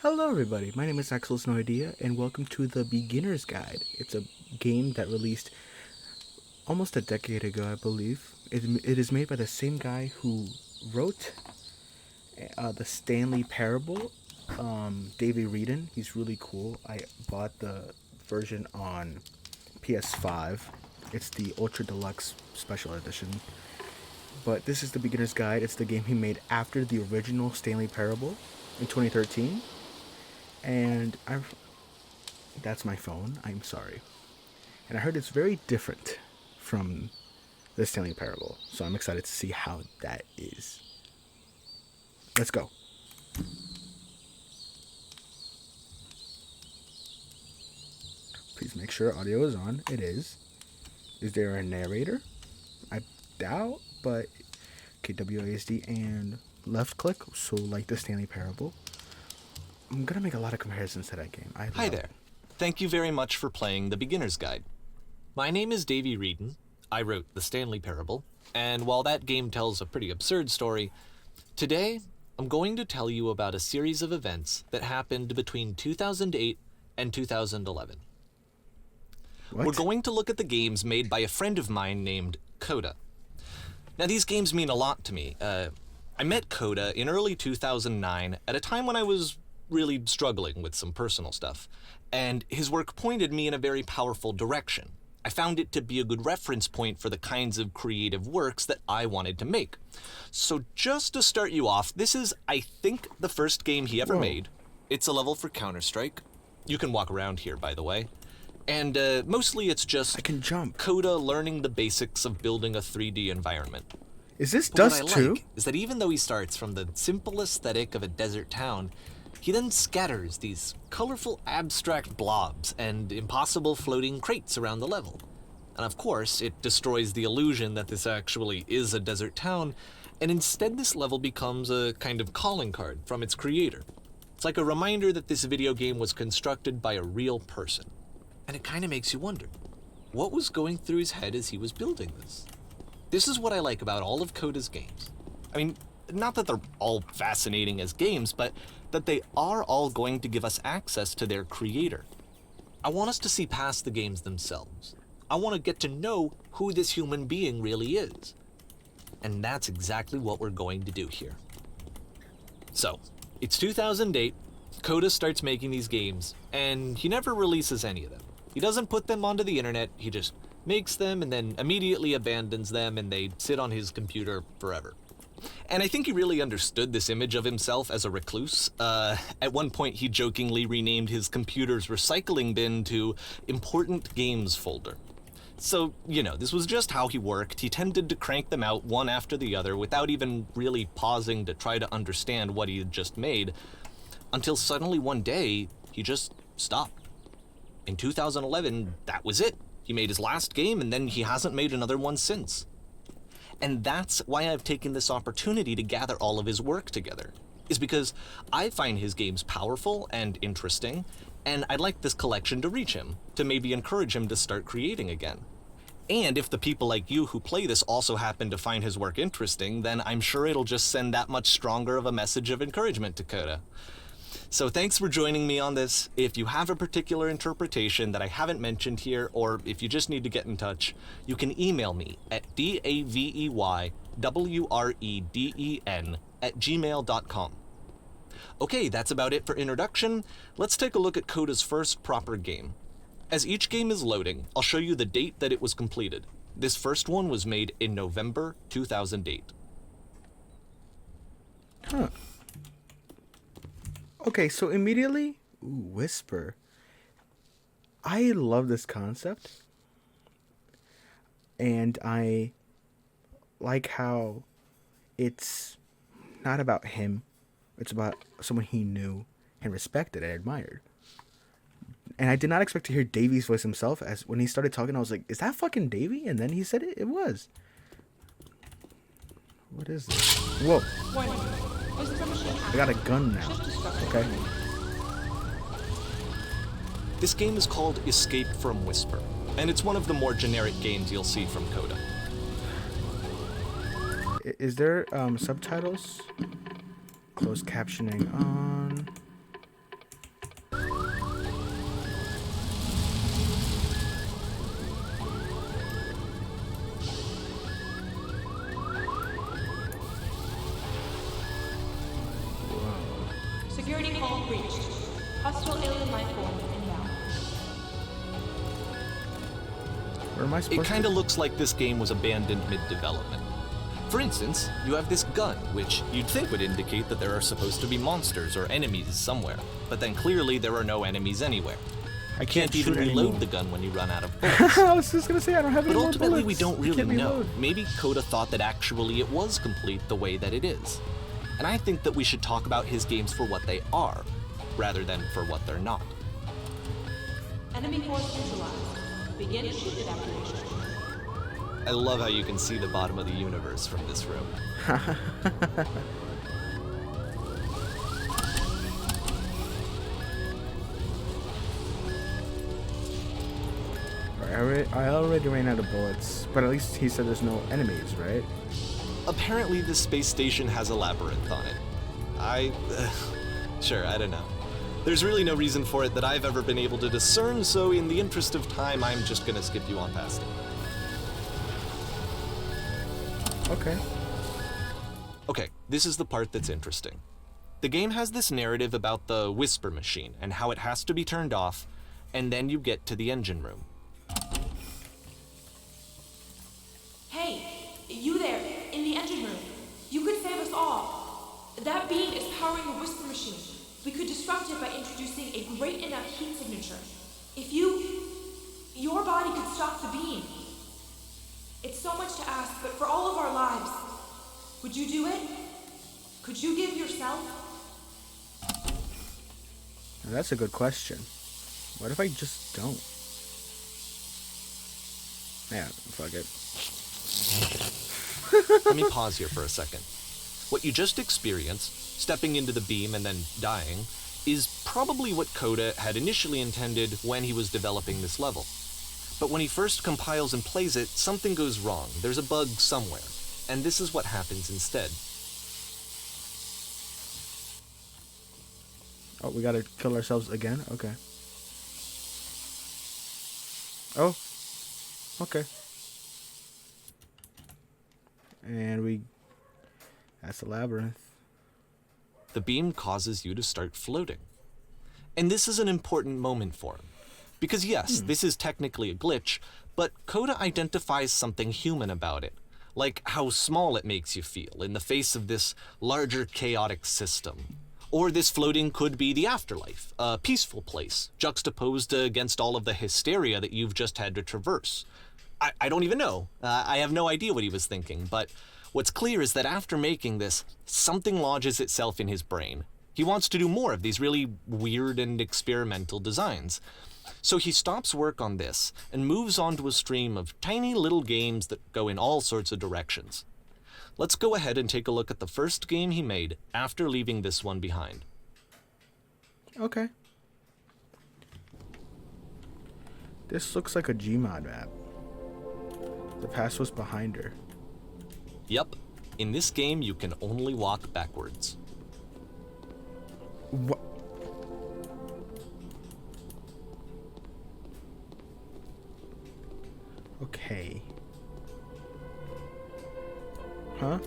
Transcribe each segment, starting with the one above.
Hello everybody, my name is AxelHasNoIdea and welcome to the Beginner's Guide. It's a game that released almost a decade ago, I believe. It is made by the same guy who wrote the Stanley Parable, Davey Wreden. He's really cool. I bought the version on PS5. It's the Ultra Deluxe Special Edition. But this is the Beginner's Guide. It's the game he made after the original Stanley Parable in 2013. And that's my phone. I'm sorry. And I heard it's very different from the Stanley Parable. So I'm excited to see how that is. Let's go. Please make sure audio is on. It is. Is there a narrator? I doubt, but okay, WASD and left click. So like the Stanley Parable. I'm gonna make a lot of comparisons to that game. Hi there. Thank you very much for playing the Beginner's Guide. My name is Davey Wreden. I wrote the Stanley Parable, and while that game tells a pretty absurd story, today I'm going to tell you about a series of events that happened between 2008 and 2011. What? We're going to look at the games made by a friend of mine named Coda. Now, these games mean a lot to me. I met Coda in early 2009 at a time when I was really struggling with some personal stuff, and his work pointed me in a very powerful direction. I found it to be a good reference point for the kinds of creative works that I wanted to make. So just to start you off, this is, I think, the first game he ever made. It's a level for Counter-Strike. You can walk around here, by the way. And mostly it's just I can jump. Coda learning the basics of building a 3D environment. Is this But Dust what I 2? like is that even though he starts from the simple aesthetic of a desert town, he then scatters these colorful abstract blobs and impossible floating crates around the level. And of course, it destroys the illusion that this actually is a desert town, and instead this level becomes a kind of calling card from its creator. It's like a reminder that this video game was constructed by a real person. And it kind of makes you wonder, what was going through his head as he was building this? This is what I like about all of Coda's games. I mean, not that they're all fascinating as games, but that they are all going to give us access to their creator. I want us to see past the games themselves. I want to get to know who this human being really is. And that's exactly what we're going to do here. So, it's 2008, Coda starts making these games, and he never releases any of them. He doesn't put them onto the internet, he just makes them and then immediately abandons them, and they sit on his computer forever. And I think he really understood this image of himself as a recluse. At one point, he jokingly renamed his computer's recycling bin to Important Games Folder. So, this was just how he worked. He tended to crank them out one after the other without even really pausing to try to understand what he had just made, until suddenly one day, he just stopped. In 2011, that was it. He made his last game, and then he hasn't made another one since. And that's why I've taken this opportunity to gather all of his work together, is because I find his games powerful and interesting, and I'd like this collection to reach him, to maybe encourage him to start creating again. And if the people like you who play this also happen to find his work interesting, then I'm sure it'll just send that much stronger of a message of encouragement to Coda. So thanks for joining me on this. If you have a particular interpretation that I haven't mentioned here, or if you just need to get in touch, you can email me at daveywreden@gmail.com. Okay, that's about it for introduction. Let's take a look at Coda's first proper game. As each game is loading, I'll show you the date that it was completed. This first one was made in November 2008. Huh. Okay, so immediately, Whisper. I love this concept. And I like how it's not about him. It's about someone he knew and respected and admired. And I did not expect to hear Davey's voice himself. As when he started talking, I was like, is that fucking Davey? And then he said it. It was. What is this? Whoa. I got a gun now. Okay. This game is called Escape from Whisper, and it's one of the more generic games you'll see from Coda. Is there subtitles? Closed captioning on. Security call breached. Hostile alien life form inbound. Where am I It supposed to... kinda looks like this game was abandoned mid-development. For instance, you have this gun, which you'd think would indicate that there are supposed to be monsters or enemies somewhere, but then clearly there are no enemies anywhere. I You can't even shoot reload anymore. the gun when you run out of bullets. I was just gonna say, I don't have any But more ultimately, we bullets. don't I really can't know. reload. Maybe Coda thought that actually it was complete the way that it is. And I think that we should talk about his games for what they are, rather than for what they're not. Enemy force neutralized. Begin ship evacuation. I love how you can see the bottom of the universe from this room. I already ran out of bullets, but at least he said there's no enemies, right? Apparently, this space station has a labyrinth on it. Sure, I don't know. There's really no reason for it that I've ever been able to discern, so in the interest of time, I'm just gonna skip you on past it. Okay. Okay, this is the part that's interesting. The game has this narrative about the whisper machine and how it has to be turned off, and then you get to the engine room. Hey, you there, in the engine room. You could save us all. That beam is powering the whisper machine. We could disrupt it by introducing a great enough heat signature. If your body could stop the beam. It's so much to ask, but for all of our lives, would you do it? Could you give yourself? Now that's a good question. What if I just don't? Yeah, fuck it. Let me pause here for a second. What you just experienced, stepping into the beam and then dying, is probably what Coda had initially intended when he was developing this level. But when he first compiles and plays it, something goes wrong. There's a bug somewhere. And this is what happens instead. Oh, we gotta kill ourselves again? Okay. Oh. Okay. And that's the labyrinth. The beam causes you to start floating. And this is an important moment for him. Because yes, this is technically a glitch, but Coda identifies something human about it. Like how small it makes you feel in the face of this larger chaotic system. Or this floating could be the afterlife, a peaceful place, juxtaposed against all of the hysteria that you've just had to traverse. I don't even know. I have no idea what he was thinking, but what's clear is that after making this, something lodges itself in his brain. He wants to do more of these really weird and experimental designs. So he stops work on this and moves on to a stream of tiny little games that go in all sorts of directions. Let's go ahead and take a look at the first game he made after leaving this one behind. Okay. This looks like a Gmod map. The past was behind her. Yep, in this game you can only walk backwards. What? Okay. Huh?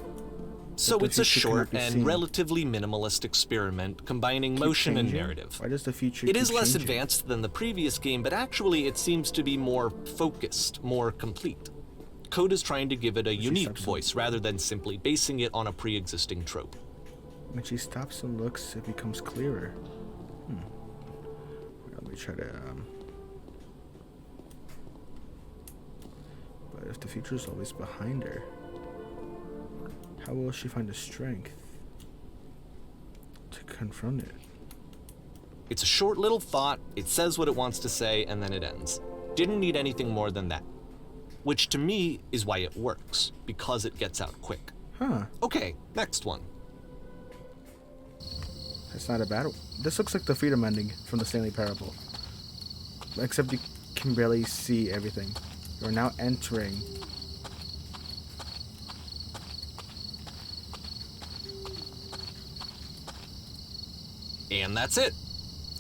So But the it's a future short cannot be and seen. relatively minimalist experiment combining Keep motion and changing? narrative. Why does the future It keep is less changing? advanced than the previous game, but actually it seems to be more focused, more complete. Code is trying to give it a she unique stops voice rather than simply basing it on a pre-existing trope. When she stops and looks, it becomes clearer. Let me try to. But if the future is always behind her, how will she find the strength to confront it? It's a short little thought, it says what it wants to say, and then it ends. Didn't need anything more than that. Which to me is why it works, because it gets out quick. Huh. Okay, next one. That's not a bad one. This looks like the freedom ending from the Stanley Parable. Except you can barely see everything. You are now entering. And that's it.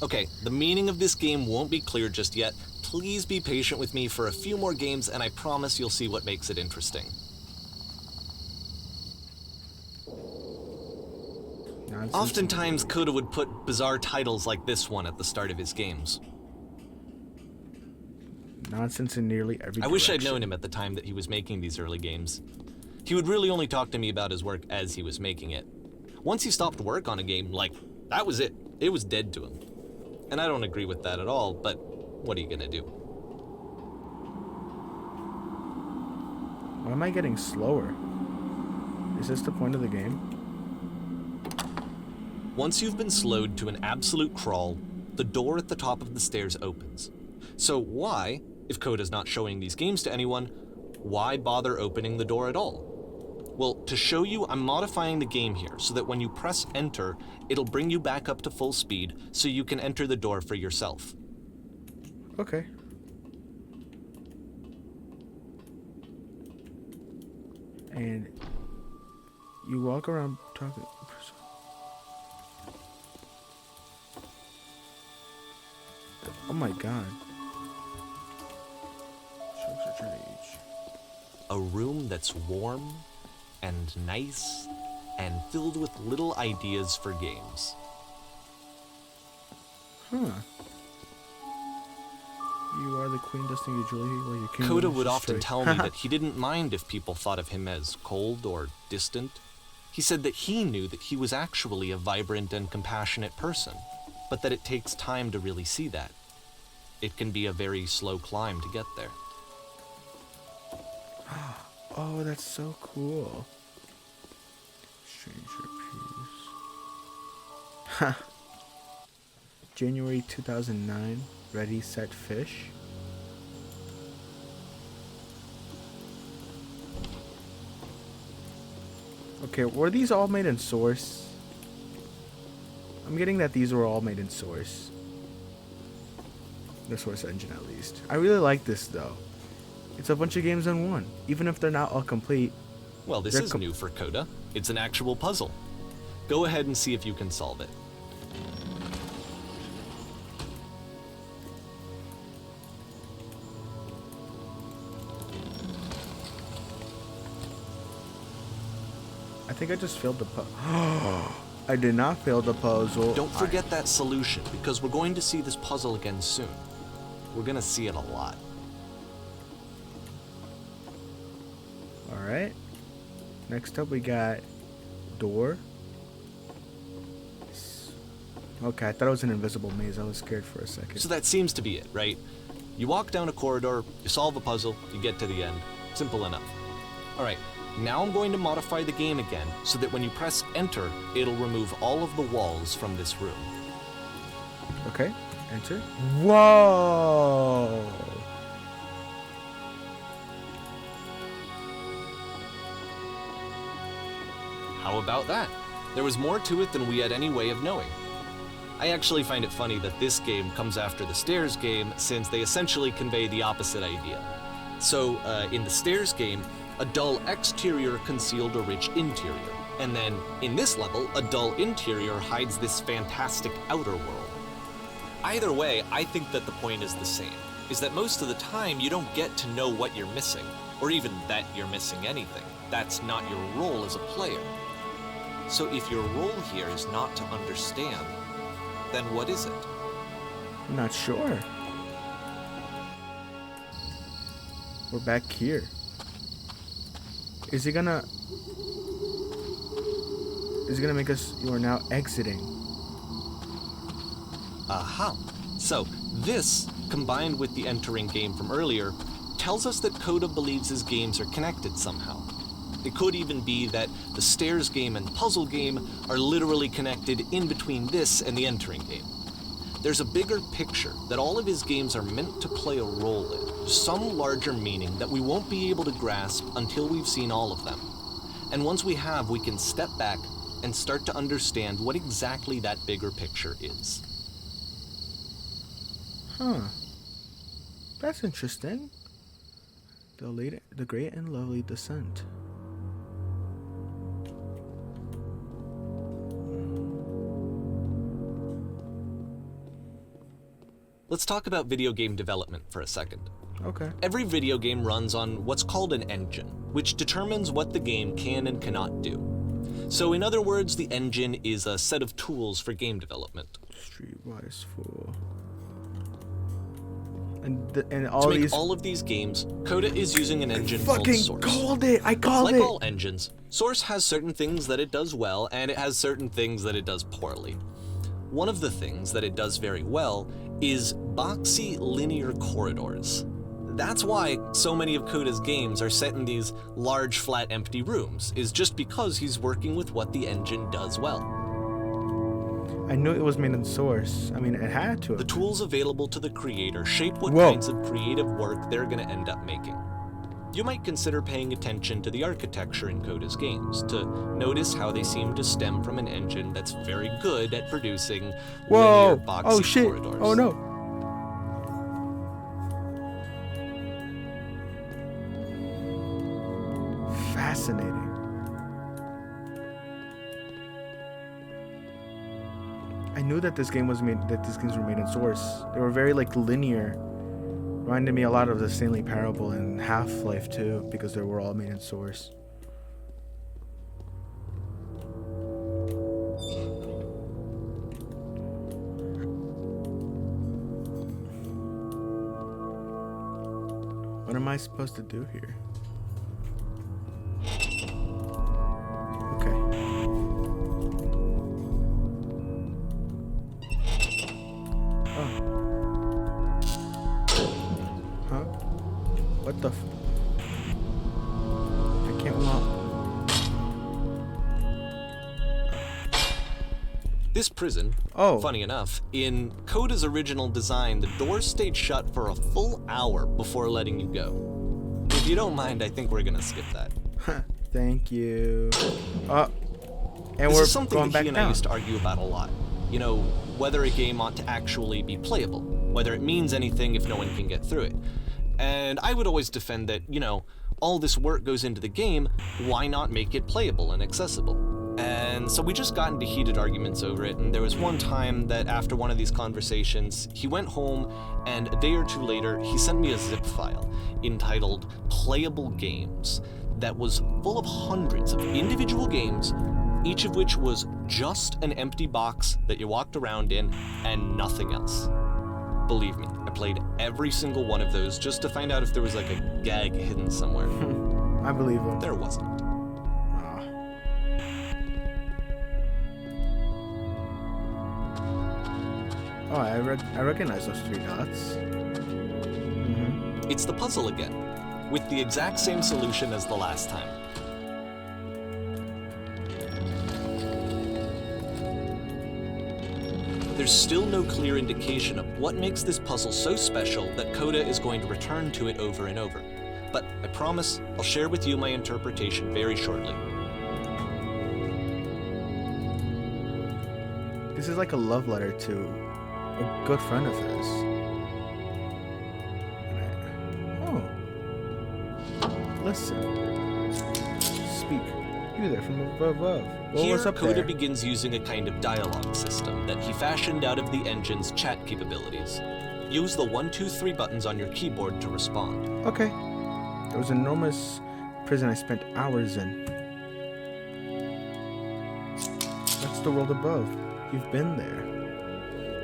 Okay, the meaning of this game won't be clear just yet. Please be patient with me for a few more games, and I promise you'll see what makes it interesting. Now Nonsense. Oftentimes, Coda would put bizarre titles like this one at the start of his games. Nonsense in nearly every I wish I'd direction. known him at the time that he was making these early games. He would really only talk to me about his work as he was making it. Once he stopped work on a game, like, that was it. It was dead to him. And I don't agree with that at all, but what are you gonna do? Why am I getting slower? Is this the point of the game? Once you've been slowed to an absolute crawl, the door at the top of the stairs opens. So why, if Coda's not showing these games to anyone, why bother opening the door at all? Well, to show you, I'm modifying the game here so that when you press enter, it'll bring you back up to full speed so you can enter the door for yourself. Okay. And you walk around talking. Oh my god. A room that's warm and nice and filled with little ideas for games. Huh. You are the queen dusting your jewelry while your king Coda is would often straight. tell me that he didn't mind if people thought of him as cold or distant. He said that he knew that he was actually a vibrant and compassionate person, but that it takes time to really see that. It can be a very slow climb to get there. Oh, that's so cool. Stranger Peace. Ha. January 2009. Ready, set, fish. Okay, were these all made in Source? I'm getting that these were all made in Source. The Source engine, at least. I really like this, though. It's a bunch of games in one, even if they're not all complete. Well, this is new for Coda. It's an actual puzzle. Go ahead and see if you can solve it. I think I just failed the puzzle. I did not fail the puzzle. Don't forget that solution, because we're going to see this puzzle again soon. We're going to see it a lot. Alright. Next up we got door. Okay, I thought it was an invisible maze. I was scared for a second. So that seems to be it, right? You walk down a corridor, you solve a puzzle, you get to the end. Simple enough. Alright, now I'm going to modify the game again so that when you press enter, it'll remove all of the walls from this room. Okay, enter. Whoa! How about that? There was more to it than we had any way of knowing. I actually find it funny that this game comes after the Stairs game, since they essentially convey the opposite idea. So, in the Stairs game, a dull exterior concealed a rich interior. And then, in this level, a dull interior hides this fantastic outer world. Either way, I think that the point is the same, is that most of the time you don't get to know what you're missing, or even that you're missing anything. That's not your role as a player. So if your role here is not to understand, then what is it? I'm not sure. We're back here. Is it gonna make us... You are now exiting. Aha. So, this, combined with the entering game from earlier, tells us that Coda believes his games are connected somehow. It could even be that the Stairs game and puzzle game are literally connected in between this and the entering game. There's a bigger picture that all of his games are meant to play a role in, some larger meaning that we won't be able to grasp until we've seen all of them. And once we have, we can step back and start to understand what exactly that bigger picture is. Huh. That's interesting. The Great and Lovely Descent. Let's talk about video game development for a second. Okay. Every video game runs on what's called an engine, which determines what the game can and cannot do. So in other words, the engine is a set of tools for game development. Streetwise Fool. And all to make these... all of these games, Coda is using an engine called fucking Source. called it! I called Like it! all engines, Source has certain things that it does well, and it has certain things that it does poorly. One of the things that it does very well is boxy linear corridors. That's why so many of Coda's games are set in these large, flat, empty rooms, is just because he's working with what the engine does well. I knew it was made in Source. I mean, it had to. The tools available to the creator shape what Whoa. kinds of creative work they're going to end up making. You might consider paying attention to the architecture in Coda's games, to notice how they seem to stem from an engine that's very good at producing Whoa! linear, boxy Oh shit! corridors. Oh no! Fascinating. I knew that these games were made in Source. They were very like linear. Reminded me a lot of the Stanley Parable and Half-Life too, because they were all made in Source. What am I supposed to do here? Okay. Huh? What the I can't walk. This prison, funny enough, in Coda's original design, the doors stayed shut for a full hour before letting you go. If you don't mind, I think we're gonna skip that. Thank you. And This we're is something going that back he and down. I used to argue about a lot. You know, whether a game ought to actually be playable, whether it means anything if no one can get through it. And I would always defend that, you know, all this work goes into the game, why not make it playable and accessible? And so we just got into heated arguments over it, and there was one time that after one of these conversations, he went home, and a day or two later, he sent me a zip file entitled Playable Games that was full of hundreds of individual games, each of which was just an empty box that you walked around in and nothing else. Believe me, I played every single one of those just to find out if there was like a gag hidden somewhere. I believe him. There wasn't. Oh, I recognize those three dots. It's the puzzle again, with the exact same solution as the last time. There's still no clear indication of what makes this puzzle so special that Coda is going to return to it over and over. But I promise I'll share with you my interpretation very shortly. This is like a love letter to a good friend of his. Oh. Listen. Speak. You there from above. Here, What's up Coda there? begins using a kind of dialogue system that he fashioned out of the engine's chat capabilities. Use the 1, 2, 3 buttons on your keyboard to respond. Okay. There was an enormous prison I spent hours in. That's the world above. You've been there.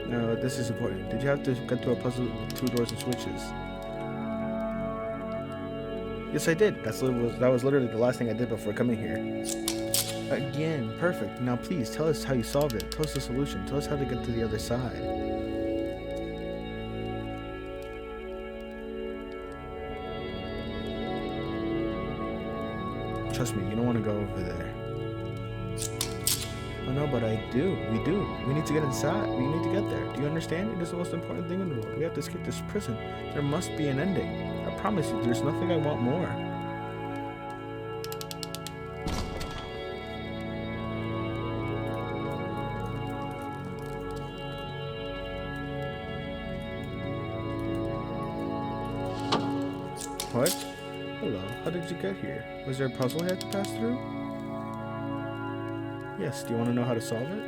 No, this is important. Did you have to get through a puzzle with 2 doors and switches? Yes, I did. That was literally the last thing I did before coming here. Again, perfect. Now please, tell us how you solved it. Tell us the solution. Tell us how to get to the other side. Trust me, you don't want to go over there. Oh no, but I do. We do. We need to get inside. We need to get there. Do you understand? It is the most important thing in the world. We have to escape this prison. There must be an ending. I promise you, there's nothing I want more. What? Hello, how did you get here? Was there a puzzle I had to pass through? Yes, do you want to know how to solve it?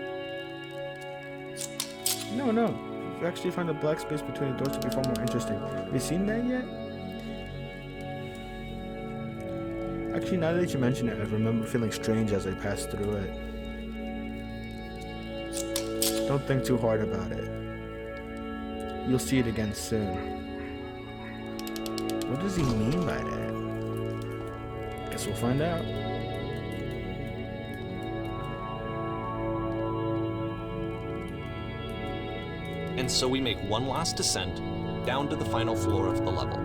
No. If you actually find a black space between the doors to be far more interesting. Have you seen that yet? Actually, now that you mention it, I remember feeling strange as I passed through it. Don't think too hard about it. You'll see it again soon. What does he mean by that? Guess we'll find out. And so we make one last descent down to the final floor of the level.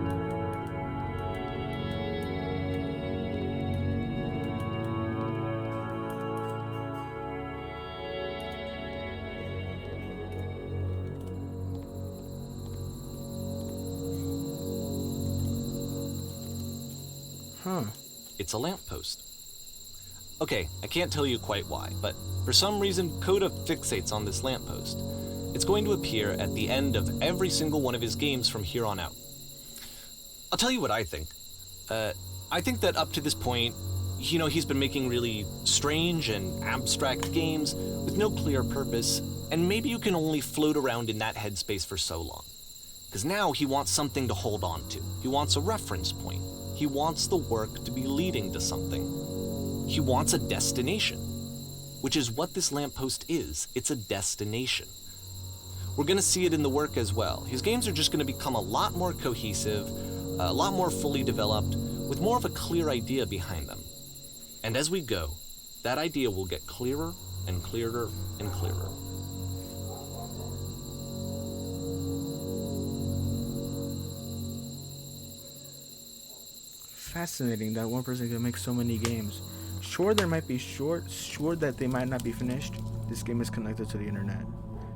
Huh. It's a lamppost. Okay, I can't tell you quite why, but for some reason, Coda fixates on this lamppost. It's going to appear at the end of every single one of his games from here on out. I'll tell you what I think. I think that up to this point, he's been making really strange and abstract games with no clear purpose, and maybe you can only float around in that headspace for so long. Because now he wants something to hold on to. He wants a reference point. He wants the work to be leading to something. He wants a destination, which is what this lamppost is. It's a destination. We're going to see it in the work as well. His games are just going to become a lot more cohesive, a lot more fully developed, with more of a clear idea behind them. And as we go, that idea will get clearer and clearer and clearer. Fascinating that one person can make so many games. Sure, there might be sure that they might not be finished. This game is connected to the internet.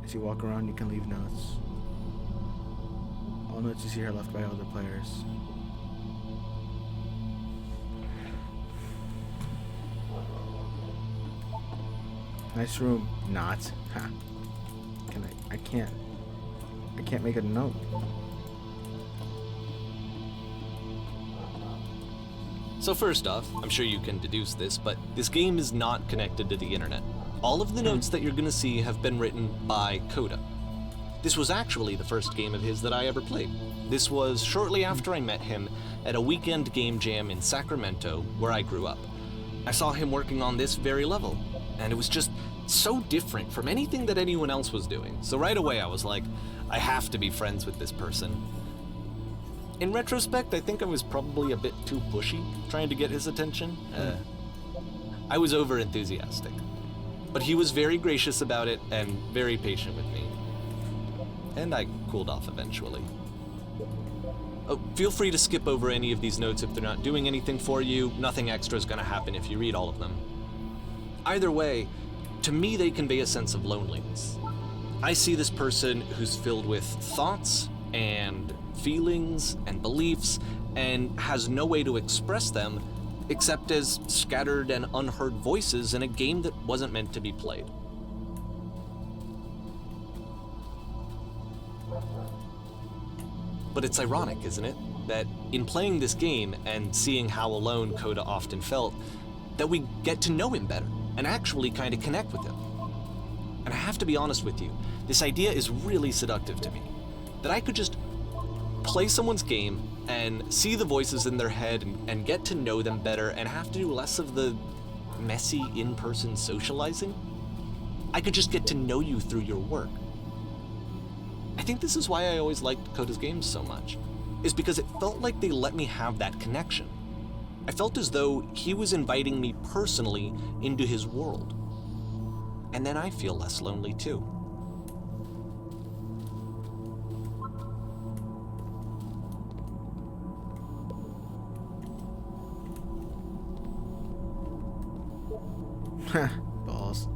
As you walk around, you can leave notes. All notes you see are left by other players. Nice room. Not. Ha. I can't make a note. So first off, I'm sure you can deduce this, but this game is not connected to the internet. All of the notes that you're going to see have been written by Coda. This was actually the first game of his that I ever played. This was shortly after I met him at a weekend game jam in Sacramento, where I grew up. I saw him working on this very level, and it was just so different from anything that anyone else was doing. So right away I was like, I have to be friends with this person. In retrospect, I think I was probably a bit too pushy trying to get his attention. I was over-enthusiastic. But he was very gracious about it and very patient with me. And I cooled off eventually. Oh, feel free to skip over any of these notes if they're not doing anything for you. Nothing extra is going to happen if you read all of them. Either way, to me they convey a sense of loneliness. I see this person who's filled with thoughts and feelings and beliefs and has no way to express them except as scattered and unheard voices in a game that wasn't meant to be played. But it's ironic, isn't it, that in playing this game and seeing how alone Coda often felt, that we get to know him better and actually kind of connect with him. And I have to be honest with you, this idea is really seductive to me, that I could just play someone's game and see the voices in their head and get to know them better and have to do less of the messy in-person socializing. I could just get to know you through your work. I think this is why I always liked Coda's games so much, is because it felt like they let me have that connection. I felt as though he was inviting me personally into his world. And then I feel less lonely too. Balls.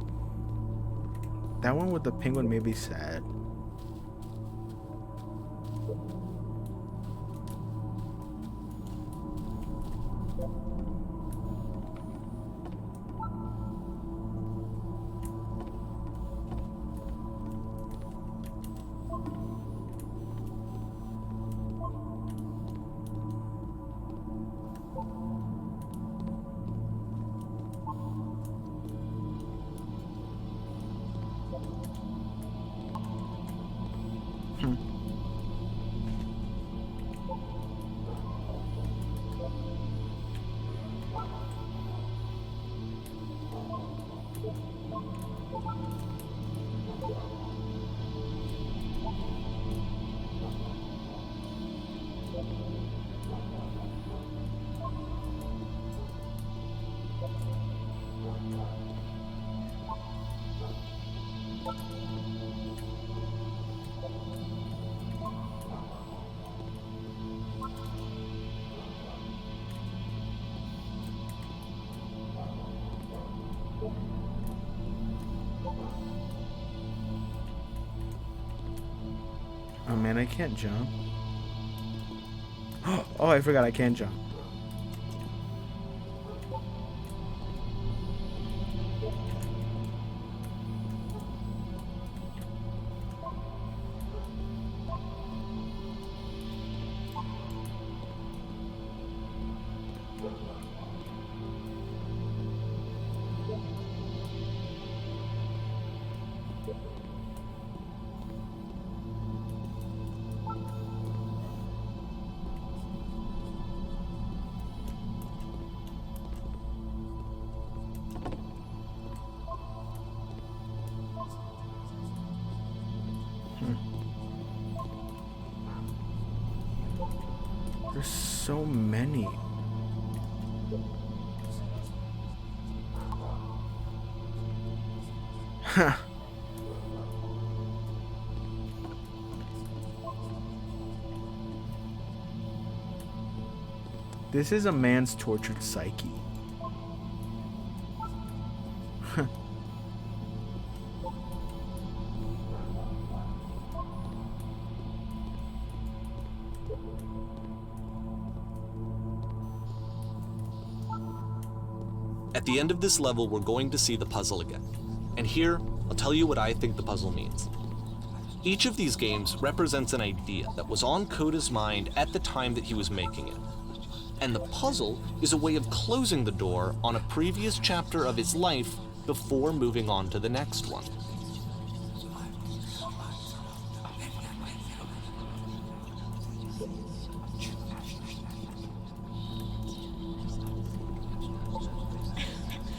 That one with the penguin made me sad. Oh man, I can't jump. Oh, I forgot I can't jump. There's so many. Huh. This is a man's tortured psyche. At the end of this level, we're going to see the puzzle again. And here, I'll tell you what I think the puzzle means. Each of these games represents an idea that was on Coda's mind at the time that he was making it. And the puzzle is a way of closing the door on a previous chapter of his life before moving on to the next one.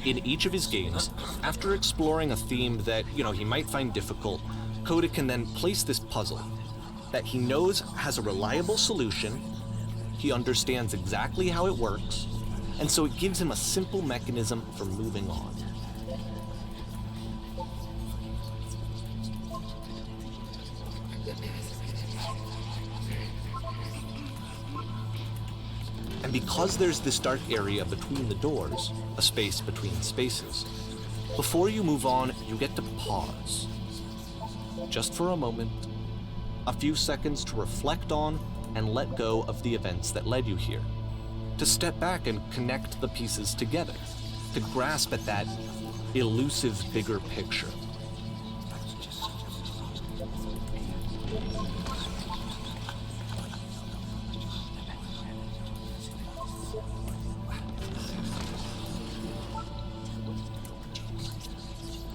In each of his games, after exploring a theme that, he might find difficult, Coda can then place this puzzle that he knows has a reliable solution, he understands exactly how it works, and so it gives him a simple mechanism for moving on. And because there's this dark area between the doors, a space between spaces, before you move on, you get to pause. Just for a moment, a few seconds to reflect on and let go of the events that led you here. To step back and connect the pieces together. To grasp at that elusive bigger picture.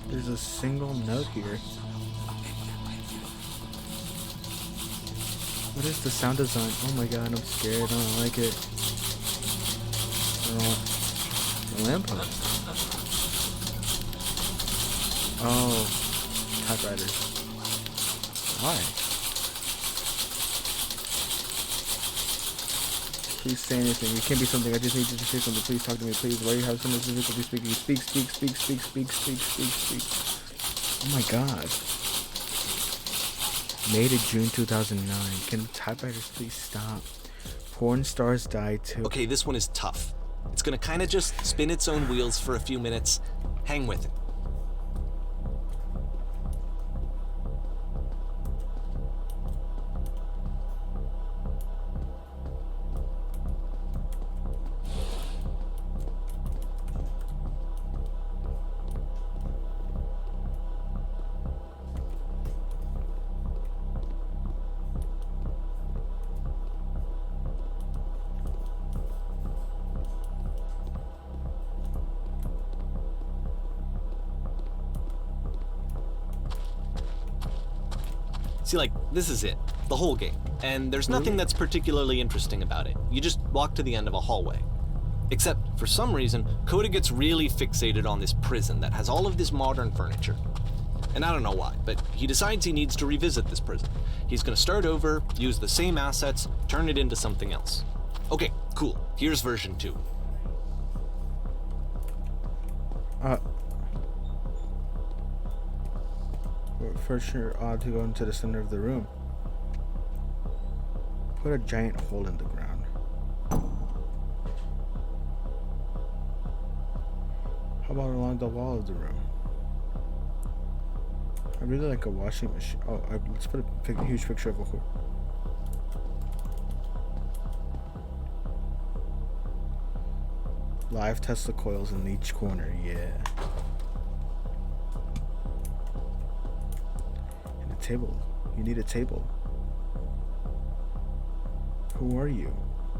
There's a single note here. What is the sound design? Oh my god, I'm scared. I don't like it. The lamppost. Oh, typewriters. Why? Please say anything. It can't be something. I just need you to say something. Please talk to me. Please. Why are you having so much difficulty speaking? Speak. Oh my god. May to June 2009. Can typewriters please stop? Porn stars die too. Okay, this one is tough. It's gonna kind of just spin its own wheels for a few minutes. Hang with it. See, this is it. The whole game. And there's nothing that's particularly interesting about it. You just walk to the end of a hallway. Except, for some reason, Coda gets really fixated on this prison that has all of this modern furniture. And I don't know why, but he decides he needs to revisit this prison. He's gonna start over, use the same assets, turn it into something else. Okay, cool. Here's version 2. First, you're odd to go into the center of the room. Put a giant hole in the ground. How about along the wall of the room? I really like a washing machine. Oh, let's put a huge picture of a horse. Live Tesla coils in each corner, yeah. And a table. You need a table. Who are you?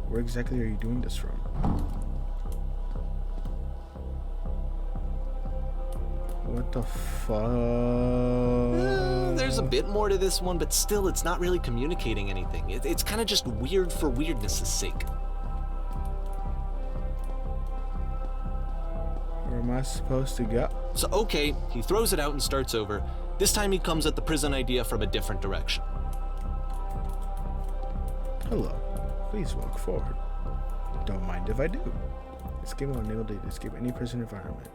Where exactly are you doing this from? What the fuck? There's a bit more to this one, but still, it's not really communicating anything. It's kind of just weird for weirdness' sake. Where am I supposed to go? So, okay, he throws it out and starts over. This time he comes at the prison idea from a different direction. Hello. Please walk forward. Don't mind if I do. This game will enable you to escape any prison environment.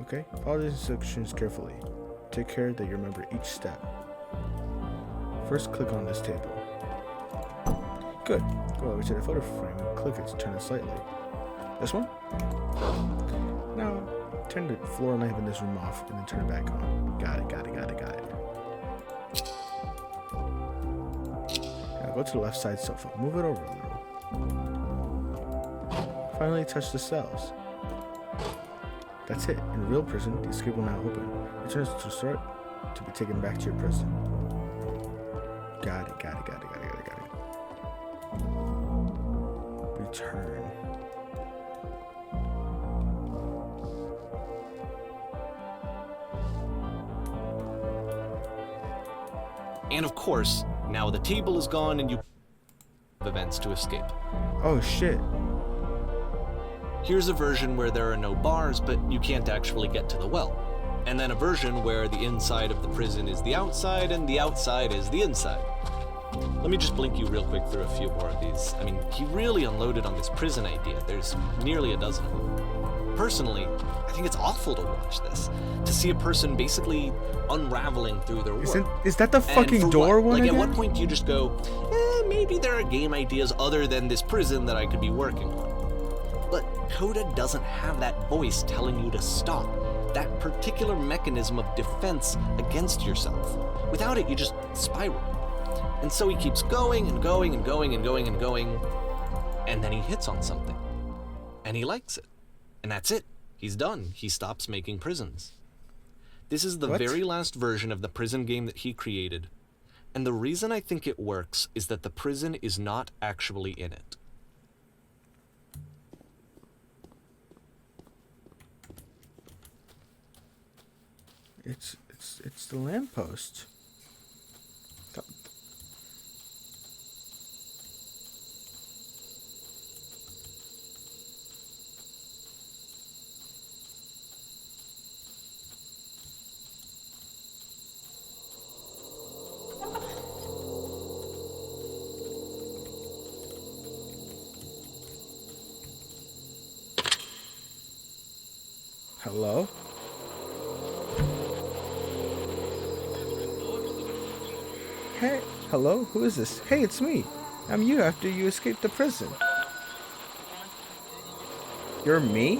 Okay? Follow the instructions carefully. Take care that you remember each step. First, click on this table. Good. Go over to the photo frame and click it to turn it slightly. This one? Now, turn the floor lamp in this room off and then turn it back on. Got it. Now go to the left side sofa. Move it over a little. Finally, touch the cells. That's it. In real prison, the escape will now open. Return to start to be taken back to your prison. Got it. Return. And of course, now the table is gone and you have events to escape. Oh shit. Here's a version where there are no bars, but you can't actually get to the well. And then a version where the inside of the prison is the outside and the outside is the inside. Let me just blink you real quick through a few more of these. I mean, he really unloaded on this prison idea. There's nearly a dozen of them. Personally, I think it's awful to watch this. To see a person basically unraveling through their work. Is that the fucking door one Like, again? at what point do you just go, maybe there are game ideas other than this prison that I could be working on? But Coda doesn't have that voice telling you to stop. That particular mechanism of defense against yourself. Without it, you just spiral. And so he keeps going and going and going and going and going, and then he hits on something. And he likes it. And that's it. He's done. He stops making prisons. This is the very last version of the prison game that he created. And the reason I think it works is that the prison is not actually in it. It's the lamppost. Hello? Hey, hello? Who is this? Hey, it's me. I'm you after you escaped the prison. You're me?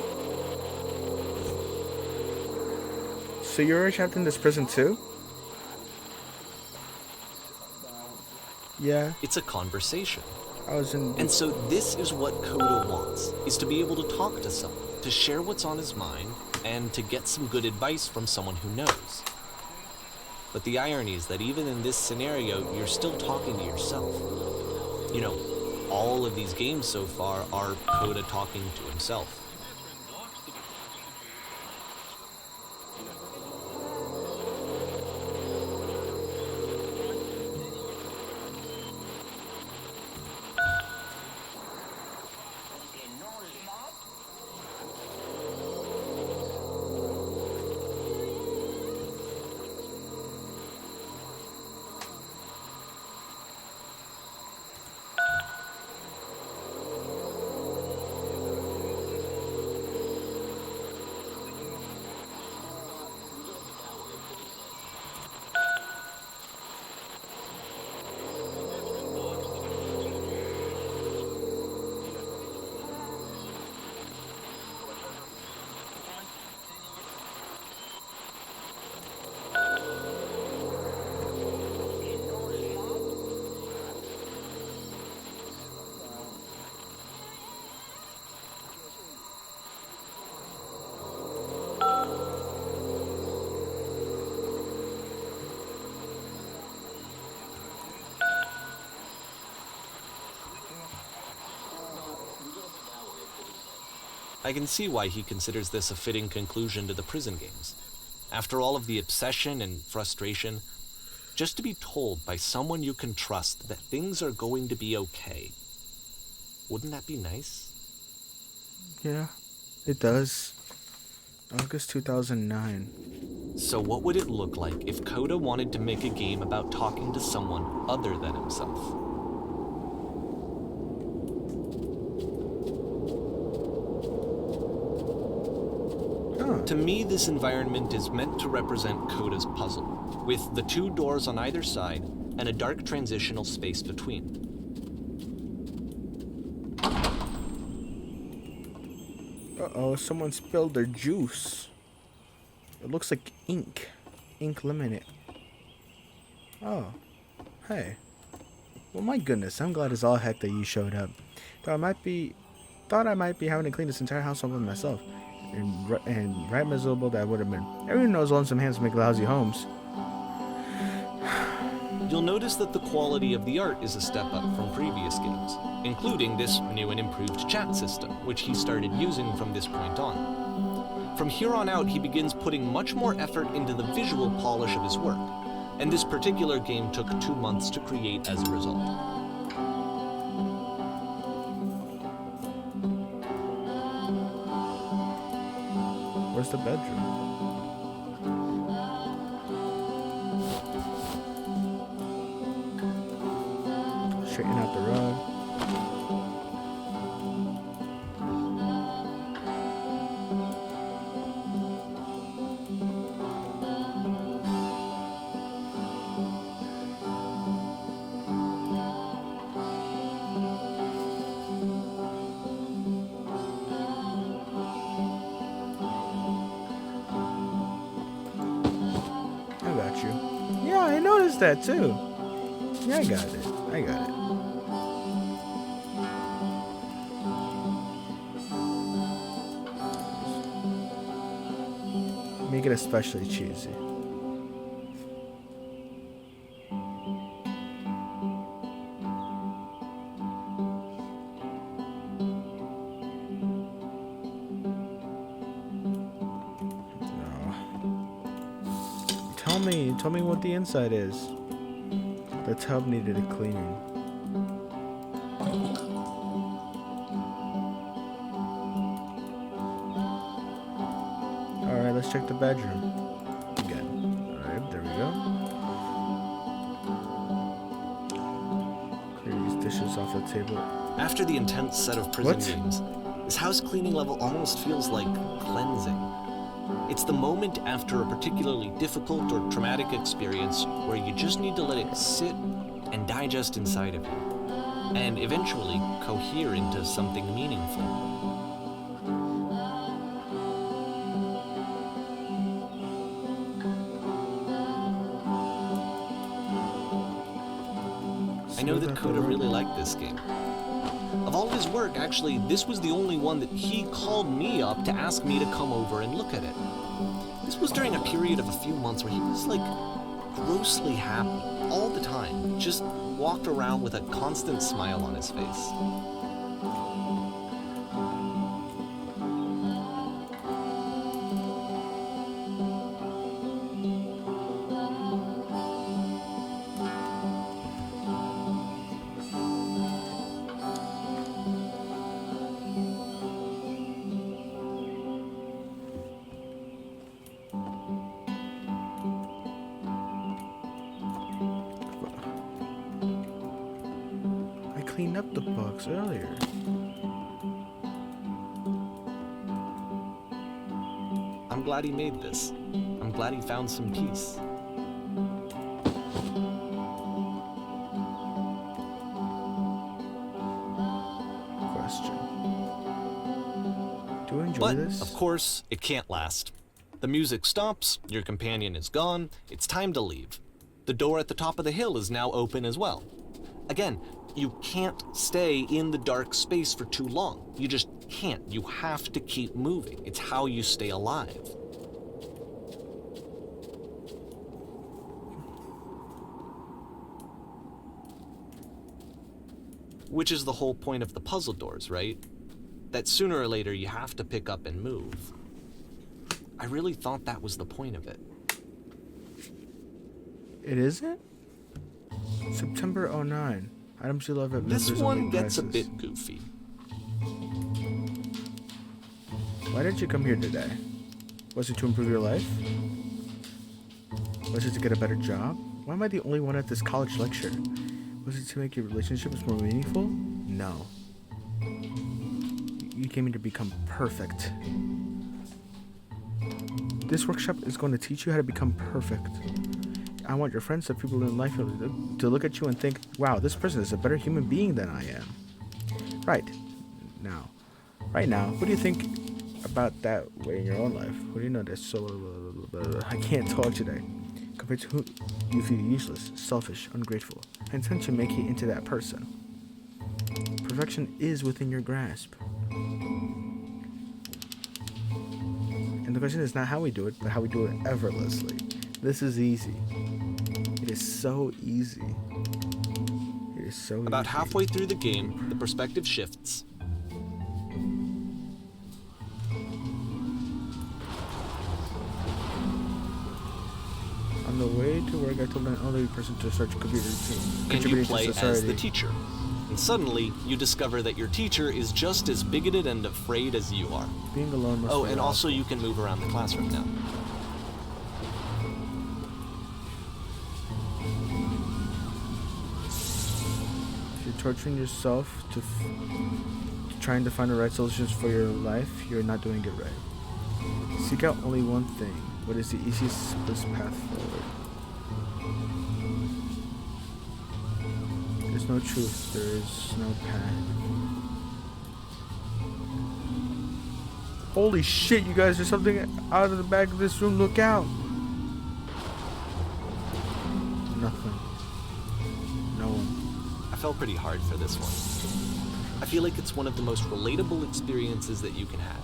So you're trapped in this prison too? Yeah, It's a conversation. I was in... And so this is what Coda wants, is to be able to talk to someone, to share what's on his mind, and to get some good advice from someone who knows. But the irony is that even in this scenario, you're still talking to yourself. You know, all of these games so far are Coda talking to himself. I can see why he considers this a fitting conclusion to the prison games. After all of the obsession and frustration, just to be told by someone you can trust that things are going to be okay. Wouldn't that be nice? Yeah, it does. August 2009. So what would it look like if Coda wanted to make a game about talking to someone other than himself? To me, this environment is meant to represent Coda's puzzle, with the two doors on either side and a dark transitional space between. Uh-oh, someone spilled their juice. It looks like ink. Ink lemonade. Oh, hey. Well, my goodness, I'm glad as all heck that you showed up. Thought I might be having to clean this entire house up with myself. And right miserable that would have been. Everyone knows lonesome hands make lousy homes. You'll notice that the quality of the art is a step up from previous games, including this new and improved chat system, which he started using from this point on. From here on out, he begins putting much more effort into the visual polish of his work, and this particular game took 2 months to create as a result. Where's the bedroom? Straighten out the rug. Yeah, I noticed that too. Yeah, I got it. Make it especially cheesy. Tell me what the inside is. The tub needed a cleaning. Alright, let's check the bedroom. Again. Alright, there we go. Clear these dishes off the table. After the intense set of prison games, this house cleaning level almost feels like cleansing. It's the moment after a particularly difficult or traumatic experience where you just need to let it sit and digest inside of you, and eventually cohere into something meaningful. I know that Coda really liked this game. Of all his work, actually, this was the only one that he called me up to ask me to come over and look at it. This was during a period of a few months where he was, like, grossly happy all the time. Just walked around with a constant smile on his face. Cleaned up the box earlier. I'm glad he made this. I'm glad he found some peace. Question. Do you enjoy But, this? of course, it can't last. The music stops, your companion is gone, it's time to leave. The door at the top of the hill is now open as well. Again, you can't stay in the dark space for too long. You just can't. You have to keep moving. It's how you stay alive. Which is the whole point of the puzzle doors, right? that sooner or later you have to pick up and move. I really thought that was the point of it. It isn't? September 09. Items you love at This members one only gets a prices. bit goofy. Why did you come here today? Was it to improve your life? Was it to get a better job? Why am I the only one at this college lecture? Was it to make your relationships more meaningful? No. You came here to become perfect. This workshop is going to teach you how to become perfect. I want your friends and people in life to look at you and think, wow, this person is a better human being than I am. Right now, what do you think about that way in your own life? What do you know that's so... I can't talk today. Compared to who you feel useless, selfish, ungrateful. I intend to make you into that person. Perfection is within your grasp. And the question is not how we do it, but how we do it effortlessly. This is easy. It is so easy. It is so easy. About halfway through the game, the perspective shifts. On the way to work, I told an elderly person to search computer And contributing you to play society. as the teacher. And suddenly, you discover that your teacher is just as bigoted and afraid as you are. Being alone must Oh, be and awful. also you can move around the classroom now. If you're torturing yourself to trying to find the right solutions for your life, you're not doing it right. Seek out only one thing. What is the easiest, simplest path forward? There's no truth. There is no path. Holy shit, you guys! There's something out of the back of this room. Look out! Nothing. No one. I felt pretty hard for this one. I feel like it's one of the most relatable experiences that you can have.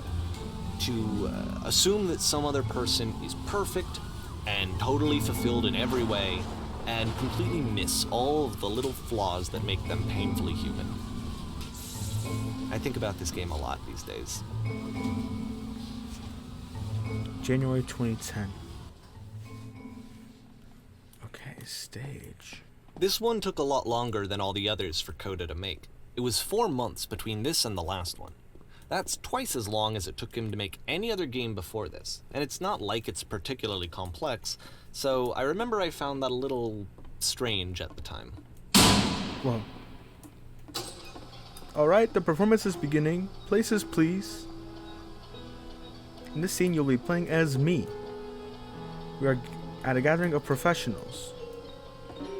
To assume that some other person is perfect and totally fulfilled in every way, and completely miss all of the little flaws that make them painfully human. I think about this game a lot these days. January 2010. Okay, stage. This one took a lot longer than all the others for Coda to make. It was 4 months between this and the last one. That's twice as long as it took him to make any other game before this, and it's not like it's particularly complex, so I remember I found that a little strange at the time. Whoa. Alright, the performance is beginning. Places, please. In this scene, you'll be playing as me. We are at a gathering of professionals.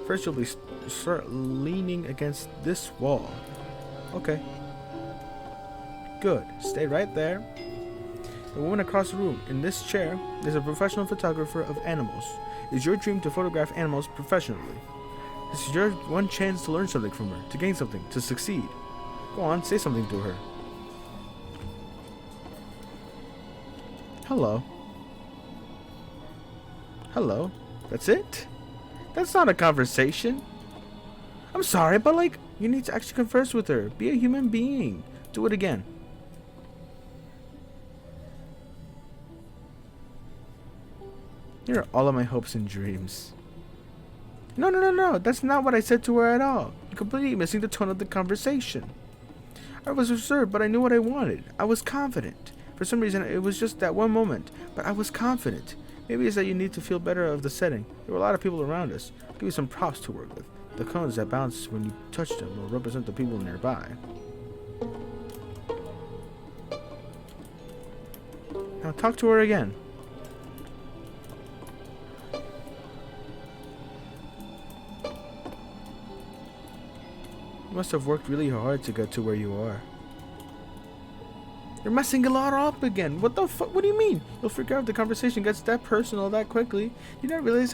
First, you'll be start leaning against this wall. Okay. Good. Stay right there. The woman across the room, in this chair, is a professional photographer of animals. It's your dream to photograph animals professionally. This is your one chance to learn something from her, to gain something, to succeed. Go on, say something to her. Hello. Hello. That's it? That's not a conversation. I'm sorry, but like, you need to actually converse with her. Be a human being. Do it again. Here are all of my hopes and dreams. No. That's not what I said to her at all. You're completely missing the tone of the conversation. I was reserved, but I knew what I wanted. I was confident. For some reason, it was just that one moment, but I was confident. Maybe it's that you need to feel better of the setting. There were a lot of people around us. I'll give you some props to work with. The cones that bounce when you touch them will represent the people nearby. Now talk to her again. You must have worked really hard to get to where you are. You're messing a lot up again. What the fuck? What do you mean? You'll figure out if the conversation gets that personal that quickly. You don't realize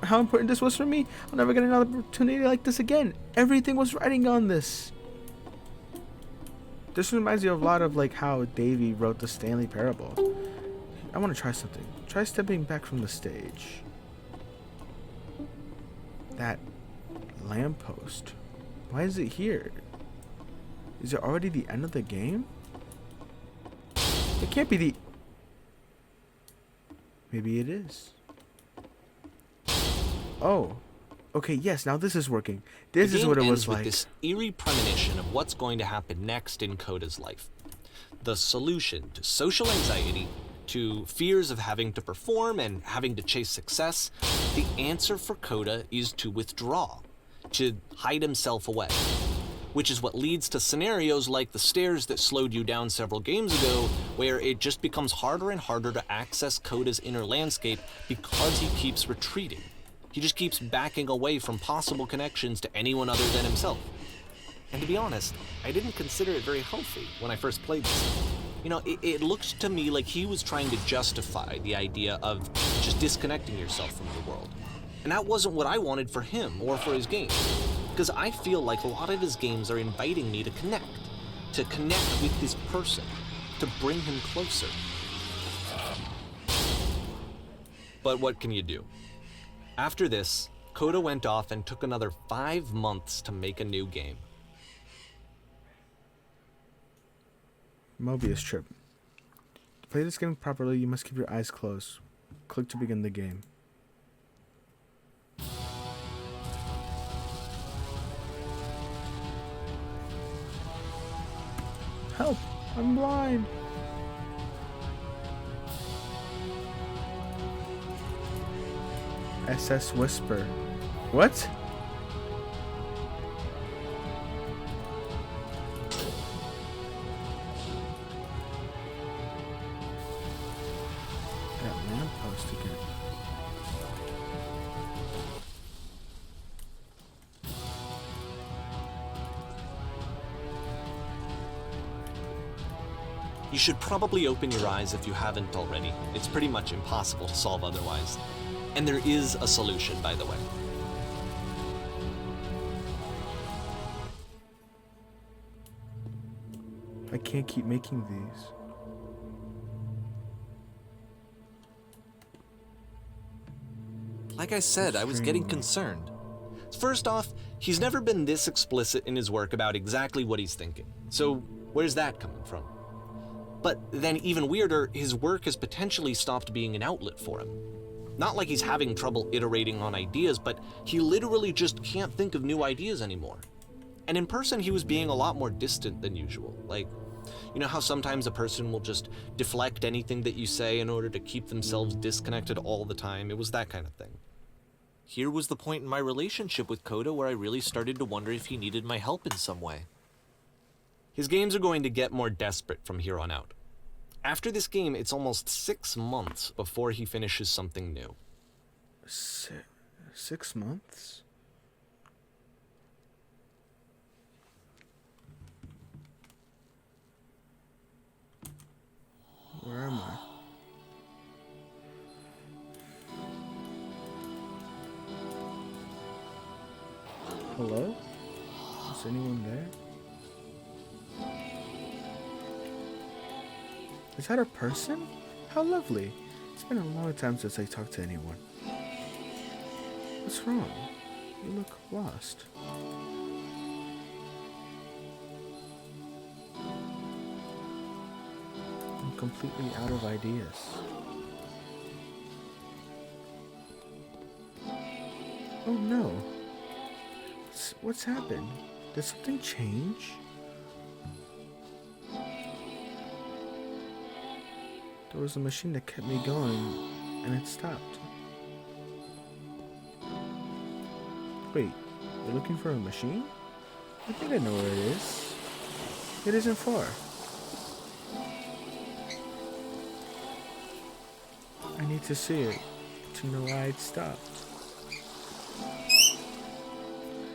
how important this was for me? I'll never get another opportunity like this again. Everything was riding on this. This reminds me of a lot of like how Davey wrote the Stanley Parable. I want to try something. Try stepping back from the stage. That lamppost. Why is it here? Is it already the end of the game? It can't be the... Maybe it is. Oh. Okay, yes, now this is working. This is what it was like. With this eerie premonition of what's going to happen next in Coda's life. The solution to social anxiety, to fears of having to perform and having to chase success, the answer for Coda is to withdraw, to hide himself away. Which is what leads to scenarios like the stairs that slowed you down several games ago, where it just becomes harder and harder to access Coda's inner landscape because he keeps retreating. He just keeps backing away from possible connections to anyone other than himself. And to be honest, I didn't consider it very healthy when I first played this. You know, it looked to me like he was trying to justify the idea of just disconnecting yourself from the world. And that wasn't what I wanted for him or for his game. Because I feel like a lot of his games are inviting me to connect with this person, to bring him closer. But what can you do? After this, Coda went off and took another 5 months to make a new game. Mobius trip. To play this game properly, you must keep your eyes closed. Click to begin the game. Help! I'm blind! SS Whisper. What? That lamppost again. You should probably open your eyes if you haven't already. It's pretty much impossible to solve otherwise. And there is a solution, by the way. I can't keep making these. Like I said, I was getting concerned. First off, he's never been this explicit in his work about exactly what he's thinking. So where's that coming from? But then even weirder, his work has potentially stopped being an outlet for him. Not like he's having trouble iterating on ideas, but he literally just can't think of new ideas anymore. And in person, he was being a lot more distant than usual. Like, you know how sometimes a person will just deflect anything that you say in order to keep themselves disconnected all the time? It was that kind of thing. Here was the point in my relationship with Coda where I really started to wonder if he needed my help in some way. His games are going to get more desperate from here on out. After this game, it's almost 6 months before he finishes something new. 6 months? Where am I? Hello? Is anyone there? Is that a person? How lovely. It's been a long time since I talked to anyone. What's wrong? You look lost. I'm completely out of ideas. Oh no. What's happened? Did something change? There was a machine that kept me going, and it stopped. Wait, you're looking for a machine? I think I know where it is. It isn't far. I need to see it to know why it stopped.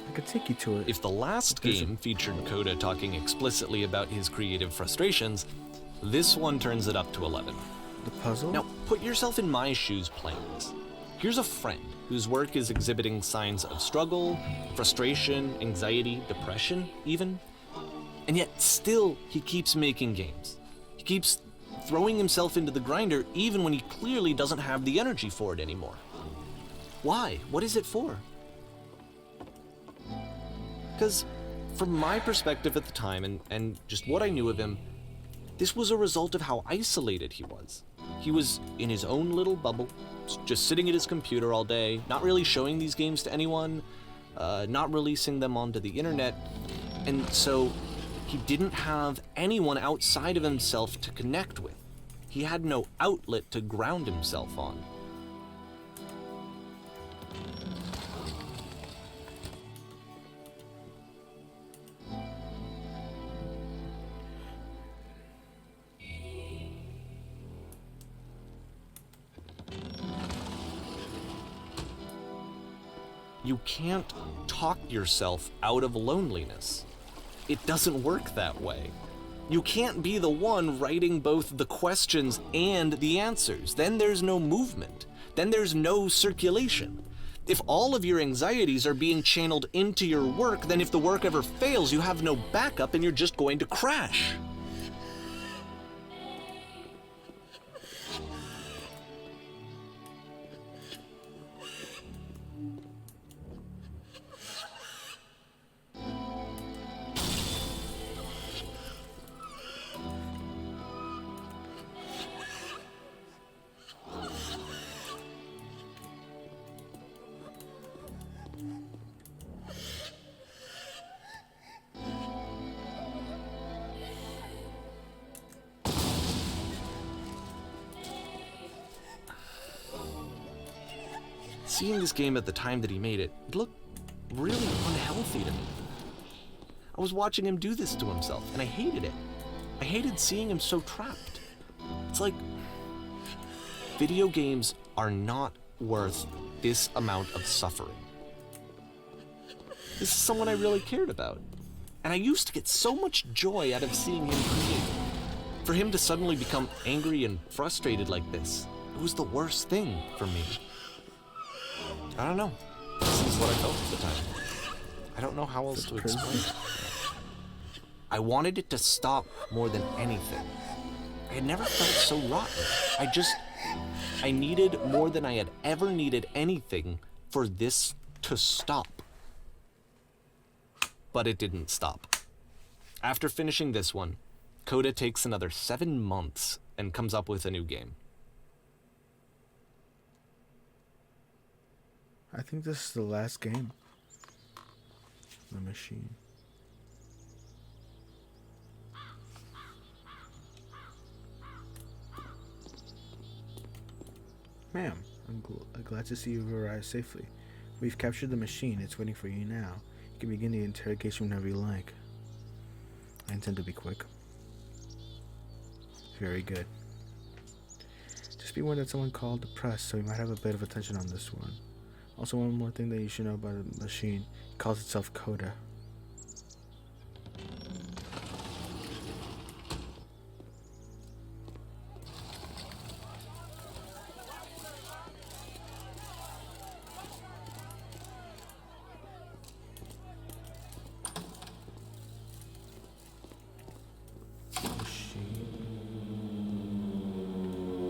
I could take you to it. If the last game featured Coda talking explicitly about his creative frustrations, this one turns it up to 11. The puzzle? Now, put yourself in my shoes playing this. Here's a friend whose work is exhibiting signs of struggle, frustration, anxiety, depression, even. And yet, still, he keeps making games. He keeps throwing himself into the grinder even when he clearly doesn't have the energy for it anymore. Why? What is it for? Because from my perspective at the time and just what I knew of him, This was a result of how isolated he was. He was in his own little bubble, just sitting at his computer all day, not really showing these games to anyone, not releasing them onto the internet, and so he didn't have anyone outside of himself to connect with. He had no outlet to ground himself on. You can't talk yourself out of loneliness. It doesn't work that way. You can't be the one writing both the questions and the answers. Then there's no movement. Then there's no circulation. If all of your anxieties are being channeled into your work, then if the work ever fails, you have no backup and you're just going to crash. Seeing this game at the time that he made it, it looked really unhealthy to me. I was watching him do this to himself, and I hated it. I hated seeing him so trapped. It's like, video games are not worth this amount of suffering. This is someone I really cared about, and I used to get so much joy out of seeing him create. For him to suddenly become angry and frustrated like this, it was the worst thing for me. I don't know. This is what I felt at the time. I don't know how else to explain it. I wanted it to stop more than anything. I had never felt so rotten. I needed more than I had ever needed anything for this to stop. But it didn't stop. After finishing this one, Coda takes another 7 months and comes up with a new game. I think this is the last game. The machine. Ma'am, I'm glad to see you've arrived safely. We've captured the machine. It's waiting for you now. You can begin the interrogation whenever you like. I intend to be quick. Very good. Just be warned that someone called the press, so we might have a bit of attention on this one. Also, one more thing that you should know about the machine. It calls itself Coda.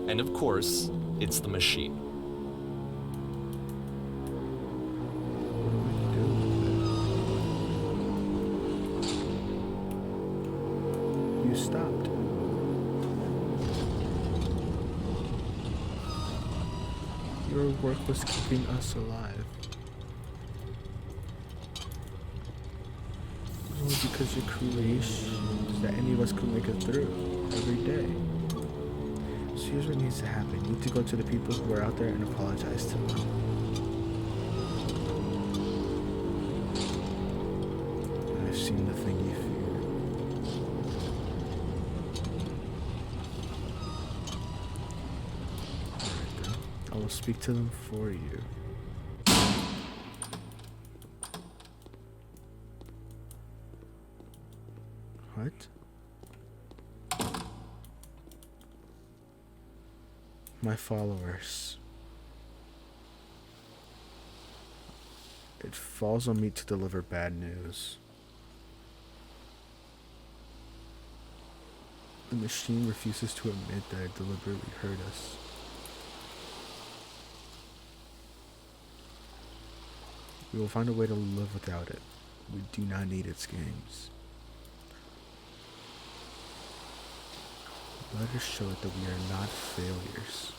And of course, it's the machine. You stopped. Your work was keeping us alive. Only because your creations that any of us could make it through every day. So here's what needs to happen. You need to go to the people who are out there and apologize to them. I've seen the thing you feared. Alright then. I will speak to them for you. What? My followers. It falls on me to deliver bad news. The machine refuses to admit that it deliberately hurt us. We will find a way to live without it. We do not need its games. Let us show it that we are not failures.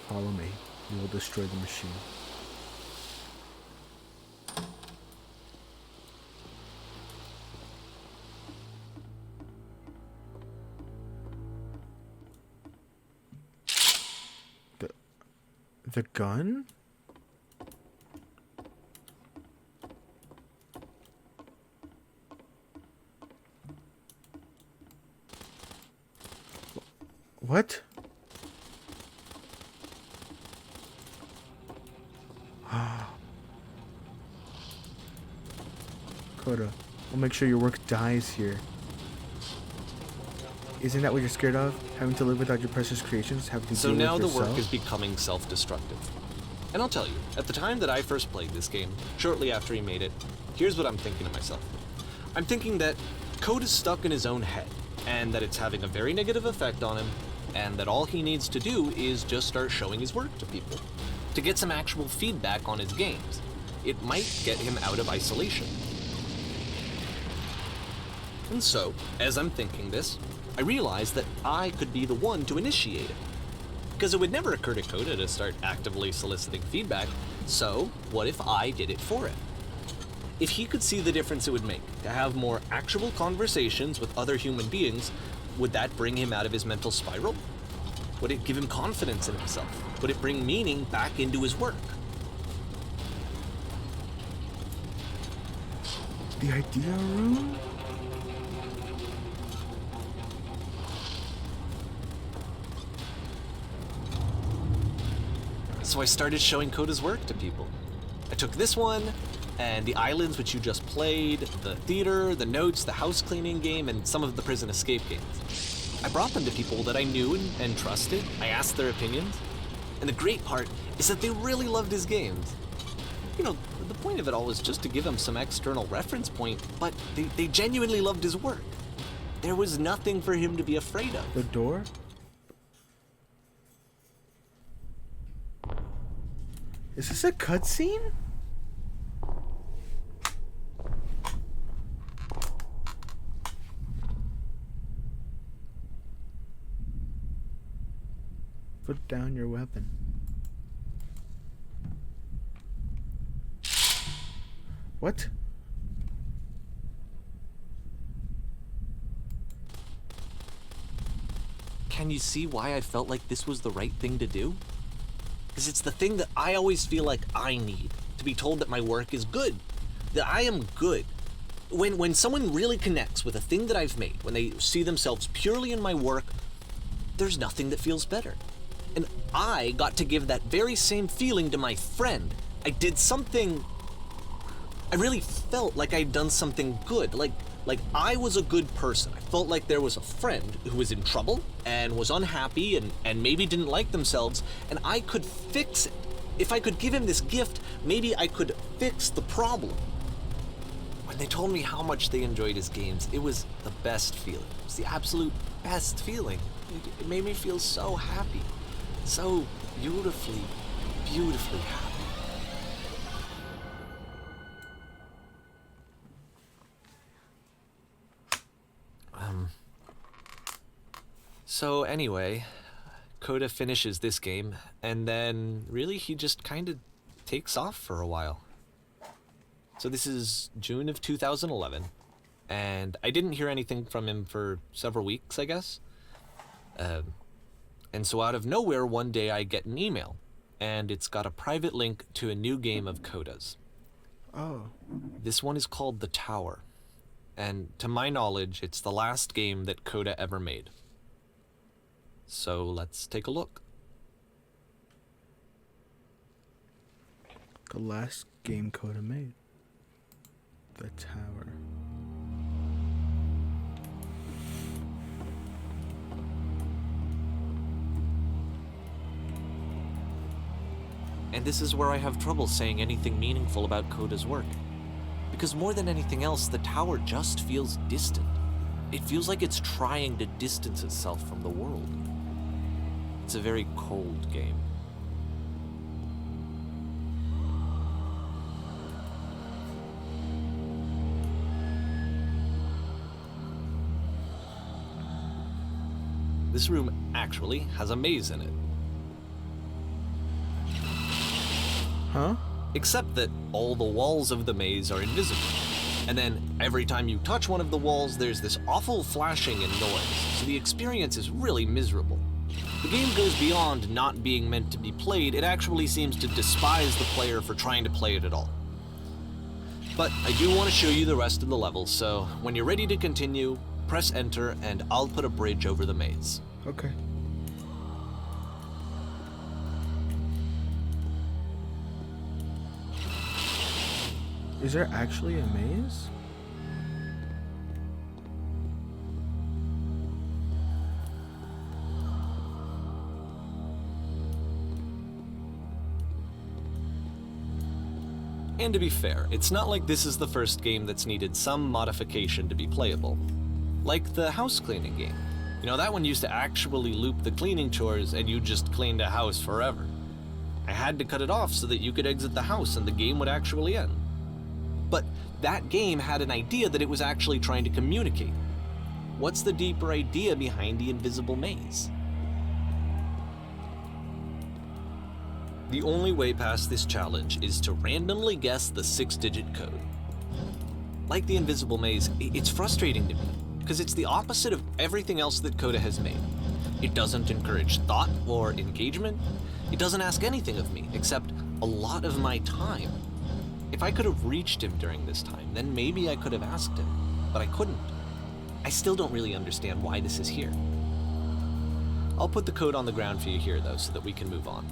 Follow me. We will destroy the machine. The gun? What? Coda, we'll make sure your work dies here. Isn't that what you're scared of? Having to live without your precious creations? Having to So deal now with the yourself? work is becoming self-destructive. And I'll tell you, at the time that I first played this game, shortly after he made it, here's what I'm thinking to myself. I'm thinking that Code is stuck in his own head, and that it's having a very negative effect on him, and that all he needs to do is just start showing his work to people, to get some actual feedback on his games. It might get him out of isolation. And so, as I'm thinking this, I realized that I could be the one to initiate it. Because it would never occur to Coda to start actively soliciting feedback, so what if I did it for him? If he could see the difference it would make to have more actual conversations with other human beings, would that bring him out of his mental spiral? Would it give him confidence in himself? Would it bring meaning back into his work? The idea room? So I started showing Coda's work to people. I took this one, and the islands which you just played, the theater, the notes, the house cleaning game, and some of the prison escape games. I brought them to people that I knew and trusted. I asked their opinions. And the great part is that they really loved his games. You know, the point of it all was just to give him some external reference point, but they genuinely loved his work. There was nothing for him to be afraid of. The door? Is this a cutscene? Put down your weapon. What? Can you see why I felt like this was the right thing to do? Because it's the thing that I always feel like I need, to be told that my work is good, that I am good. When someone really connects with a thing that I've made, when they see themselves purely in my work, there's nothing that feels better. And I got to give that very same feeling to my friend. I did something, I really felt like I'd done something good, like I was a good person. I felt like there was a friend who was in trouble and was unhappy and maybe didn't like themselves, and I could fix it. If I could give him this gift, maybe I could fix the problem. When they told me how much they enjoyed his games, it was the best feeling. It was the absolute best feeling. It made me feel so happy. So beautifully, beautifully happy. So anyway, Coda finishes this game, and then really he just kind of takes off for a while. So this is June of 2011, and I didn't hear anything from him for several weeks, I guess. And so out of nowhere, one day I get an email, and it's got a private link to a new game of Coda's. Oh. This one is called The Tower, and to my knowledge, it's the last game that Coda ever made. So let's take a look. The last game Coda made. The Tower. And this is where I have trouble saying anything meaningful about Coda's work. Because more than anything else, The Tower just feels distant. It feels like it's trying to distance itself from the world. It's a very cold game. this room actually has a maze in it. Huh? Except that all the walls of the maze are invisible. And then every time you touch one of the walls, there's this awful flashing and noise, so the experience is really miserable. The game goes beyond not being meant to be played, it actually seems to despise the player for trying to play it at all. But I do want to show you the rest of the levels, so when you're ready to continue, press enter and I'll put a bridge over the maze. Okay. Is there actually a maze? And to be fair, it's not like this is the first game that's needed some modification to be playable. Like the house cleaning game. You know, that one used to actually loop the cleaning chores and you just cleaned a house forever. I had to cut it off so that you could exit the house and the game would actually end. But that game had an idea that it was actually trying to communicate. What's the deeper idea behind the invisible maze? The only way past this challenge is to randomly guess the 6-digit code. Like the invisible maze, it's frustrating to me, because it's the opposite of everything else that Coda has made. It doesn't encourage thought or engagement. It doesn't ask anything of me, except a lot of my time. If I could have reached him during this time, then maybe I could have asked him, but I couldn't. I still don't really understand why this is here. I'll put the code on the ground for you here, though, so that we can move on.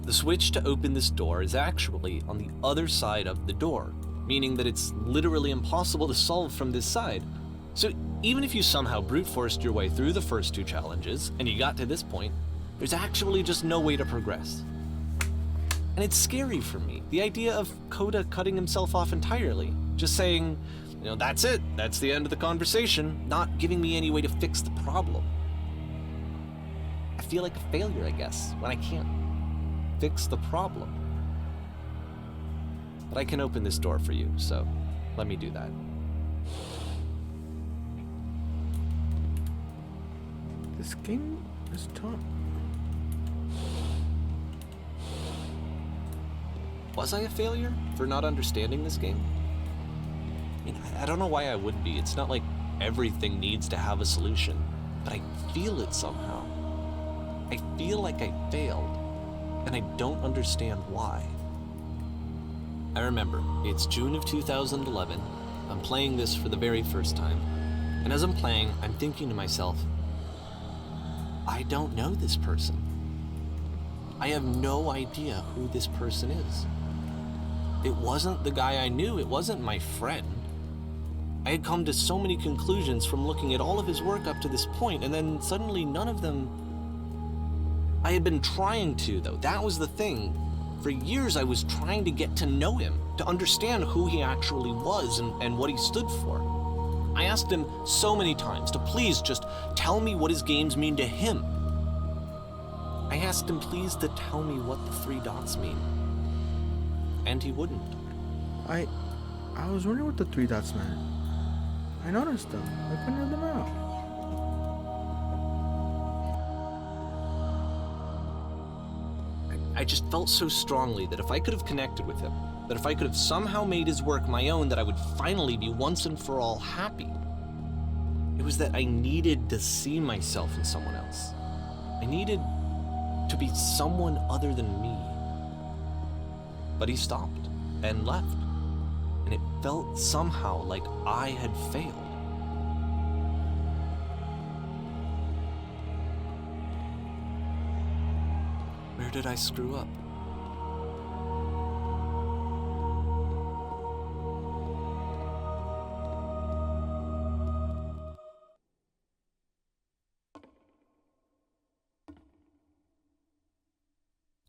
The switch to open this door is actually on the other side of the door, meaning that it's literally impossible to solve from this side. So even if you somehow brute forced your way through the first 2 challenges and you got to this point, there's actually just no way to progress. And it's scary for me, the idea of Coda cutting himself off entirely, just saying, you know, that's it, that's the end of the conversation, not giving me any way to fix the problem. I feel like a failure, I guess, when I can't fix the problem. But I can open this door for you, so let me do that. This game is tough. Was I a failure for not understanding this game? I mean, I don't know why I would be. It's not like everything needs to have a solution, but I feel it somehow. I feel like I failed. And I don't understand why. I remember, it's June of 2011, I'm playing this for the very first time, and as I'm playing, I'm thinking to myself, I don't know this person. I have no idea who this person is. It wasn't the guy I knew, it wasn't my friend. I had come to so many conclusions from looking at all of his work up to this point, and then suddenly none of them. I had been trying to, though. That was the thing. For years, I was trying to get to know him, to understand who he actually was and what he stood for. I asked him so many times to please just tell me what his games mean to him. I asked him please to tell me what the 3 dots mean. And he wouldn't. I was wondering what the 3 dots meant. I noticed them. I pointed them out. I just felt so strongly that if I could have connected with him, that if I could have somehow made his work my own, that I would finally be once and for all happy. It was that I needed to see myself in someone else. I needed to be someone other than me. But he stopped and left, and it felt somehow like I had failed. Where did I screw up?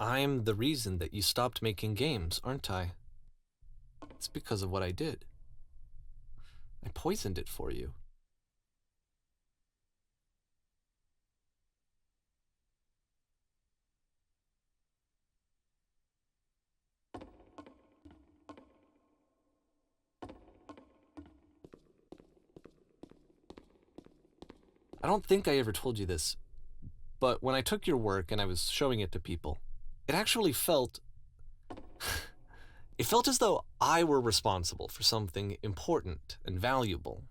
I'm the reason that you stopped making games, aren't I? It's because of what I did. I poisoned it for you. I don't think I ever told you this, but when I took your work and I was showing it to people, it actually felt... it felt as though I were responsible for something important and valuable.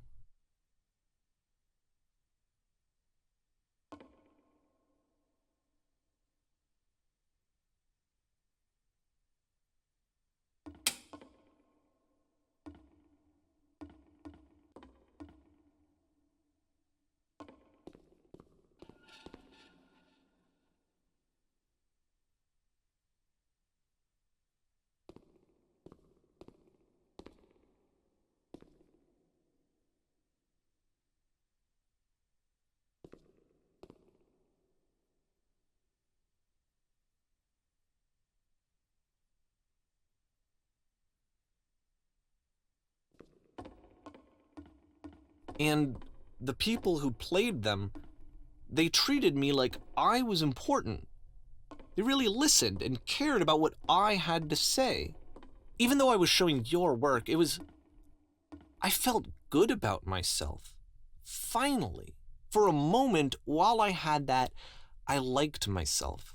And the people who played them, they treated me like I was important. They really listened and cared about what I had to say. Even though I was showing your work, I felt good about myself. Finally. For a moment, while I had that, I liked myself.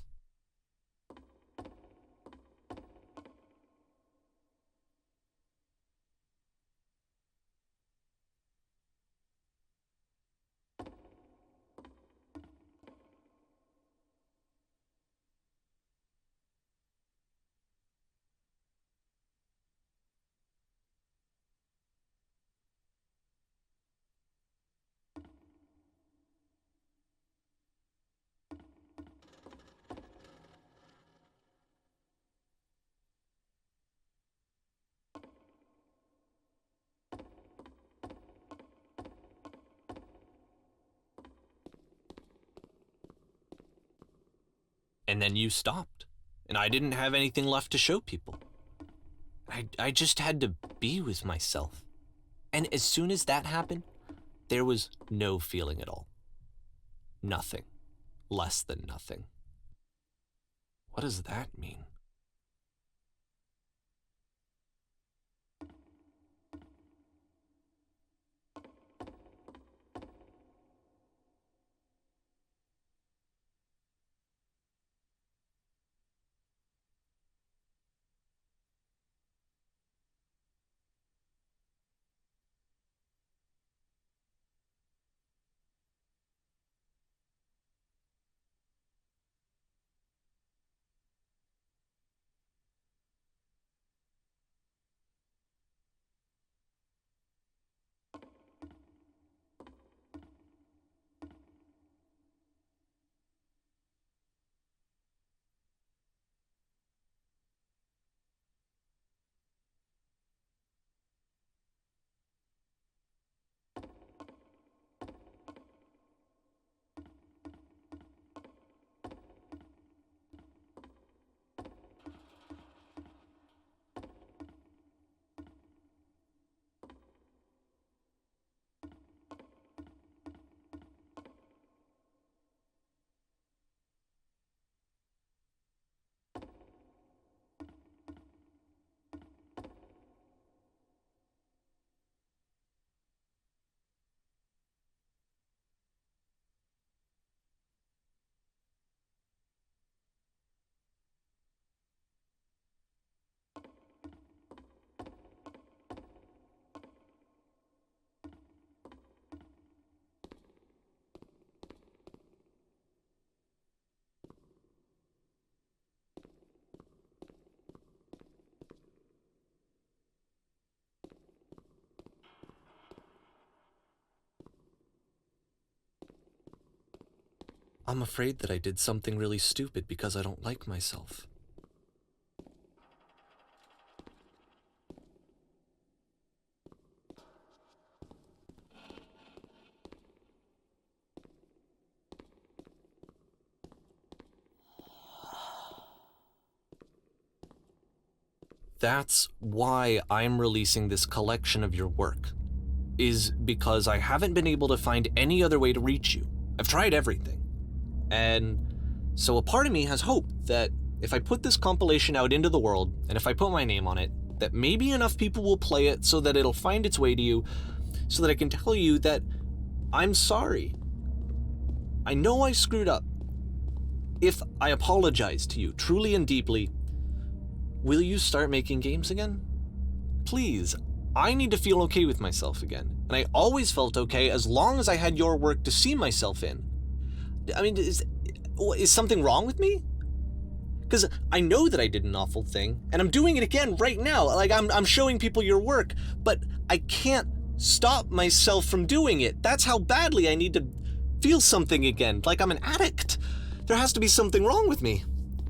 And then you stopped, and I didn't have anything left to show people. I just had to be with myself. And as soon as that happened, there was no feeling at all. Nothing. Less than nothing. What does that mean? I'm afraid that I did something really stupid because I don't like myself. That's why I'm releasing this collection of your work, is because I haven't been able to find any other way to reach you. I've tried everything. And so a part of me has hope that if I put this compilation out into the world, and if I put my name on it, that maybe enough people will play it so that it'll find its way to you, so that I can tell you that I'm sorry. I know I screwed up. If I apologize to you truly and deeply, will you start making games again? Please, I need to feel okay with myself again. And I always felt okay as long as I had your work to see myself in. I mean, is something wrong with me? Because I know that I did an awful thing, and I'm doing it again right now. Like, I'm showing people your work, but I can't stop myself from doing it. That's how badly I need to feel something again, like I'm an addict. There has to be something wrong with me.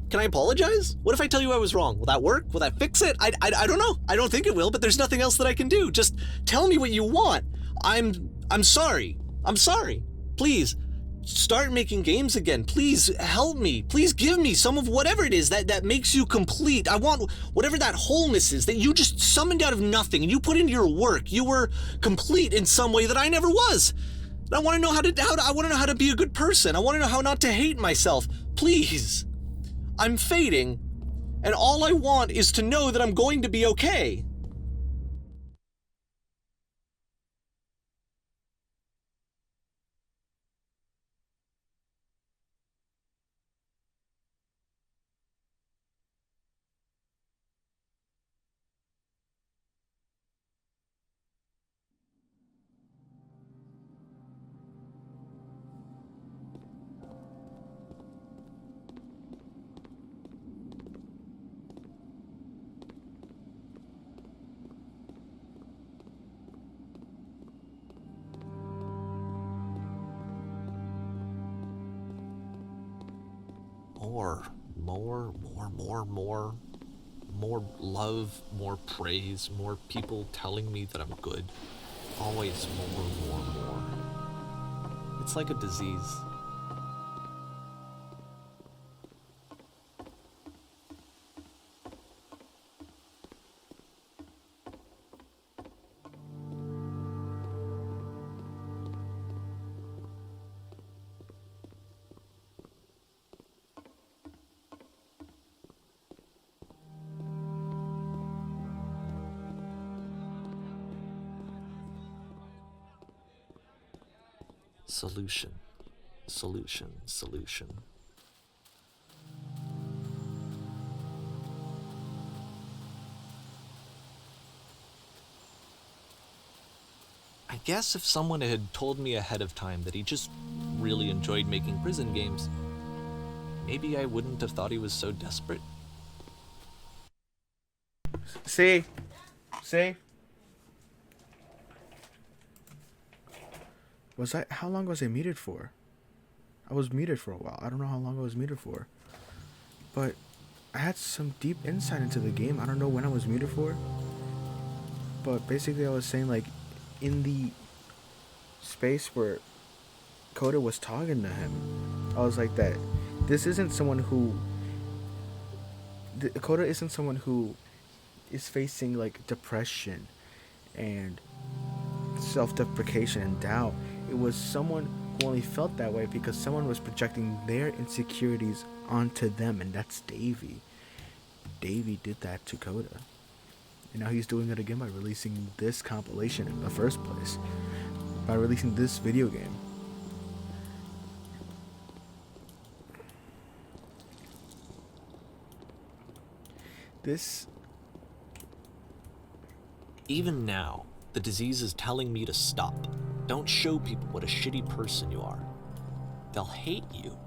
Can I apologize? What if I tell you I was wrong? Will that work? Will that fix it? I don't know. I don't think it will, but there's nothing else that I can do. Just tell me what you want. I'm sorry. I'm sorry. Please, start making games again. Please help me. Please give me some of whatever it is that makes you complete. I want whatever that wholeness is that you just summoned out of nothing and you put into your work. You were complete in some way that I never was. I want to know I want to know how to be a good person. I want to know how not to hate myself. Please. I'm fading, and all I want is to know that I'm going to be okay. More love, more praise, more people telling me that I'm good. Always more. It's like a disease. Solution. I guess if someone had told me ahead of time that he just really enjoyed making prison games, maybe I wouldn't have thought he was so desperate. See? How long was I muted for? I was muted for a while. I don't know how long I was muted for. But I had some deep insight into the game. I don't know when I was muted for. But basically I was saying, like, in the space where Coda was talking to him, I was like that this isn't someone who... Coda isn't someone who is facing, like, depression and self-deprecation and doubt. It was someone who only felt that way because someone was projecting their insecurities onto them, and that's Davey. Davey did that to Coda. And now he's doing it again by releasing this compilation in the first place. By releasing this video game. Even now, the disease is telling me to stop. Don't show people what a shitty person you are. They'll hate you.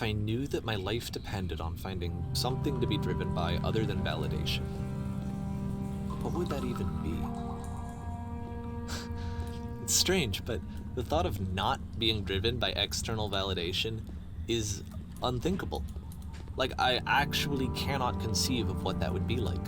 if I knew that my life depended on finding something to be driven by other than validation, what would that even be? It's strange, but the thought of not being driven by external validation is unthinkable. Like, I actually cannot conceive of what that would be like.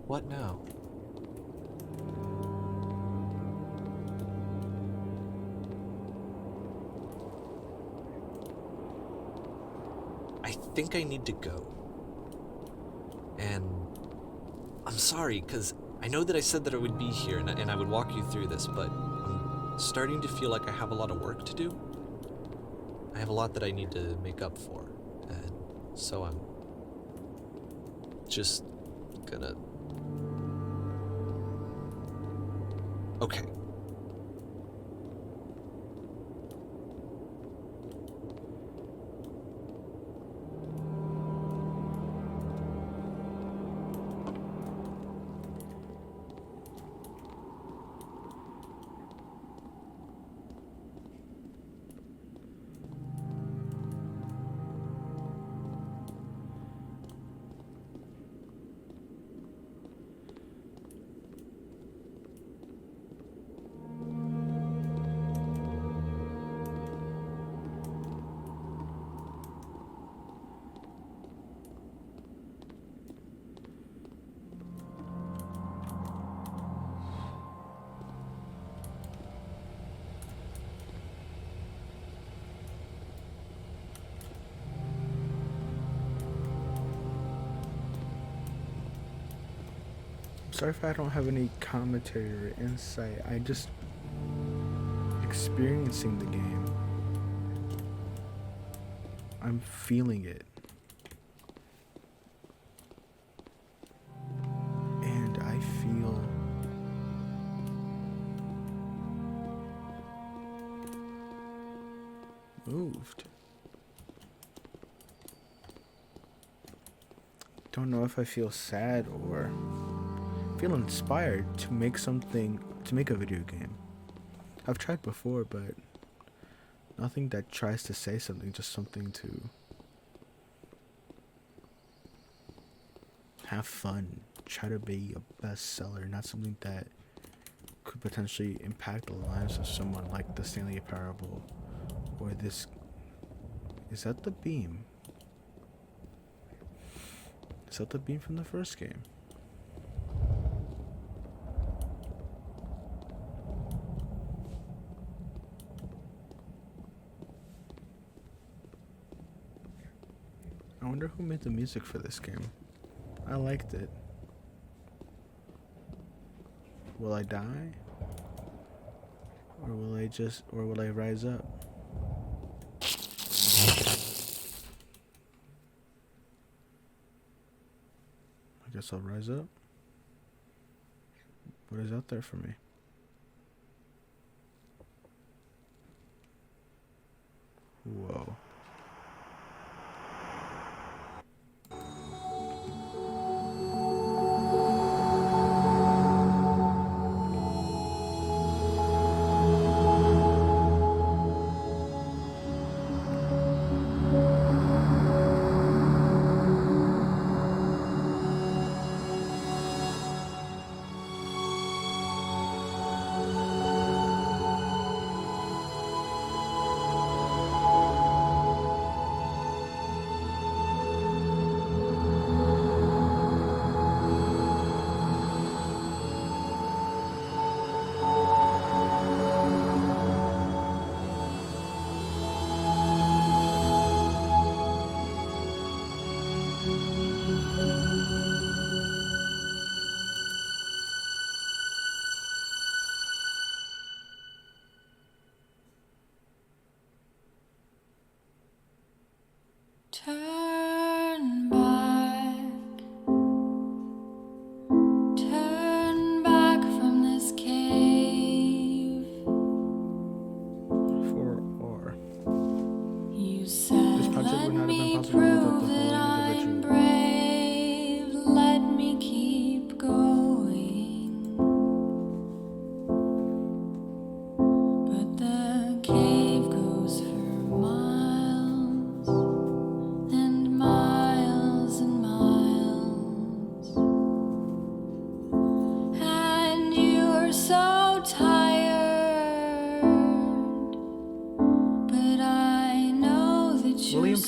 What now? I think I need to go. And I'm sorry, because I know that I said that I would be here and I would walk you through this, but I'm starting to feel like I have a lot of work to do. I have a lot that I need to make up for, and so I'm just gonna... Okay. Sorry if I don't have any commentary or insight. I just experiencing the game. I'm feeling it. And I feel moved. Don't know if I feel sad or feel inspired to make a video game. I've tried before, but nothing that tries to say something, just something to have fun, try to be a bestseller, not something that could potentially impact the lives of someone like the Stanley Parable or this. Is that the beam? Is that the beam from the first game? I wonder who made the music for this game. I liked it. Will I die? Or will I rise up? I guess I'll rise up. What is out there for me? Whoa. Turn back from this cave.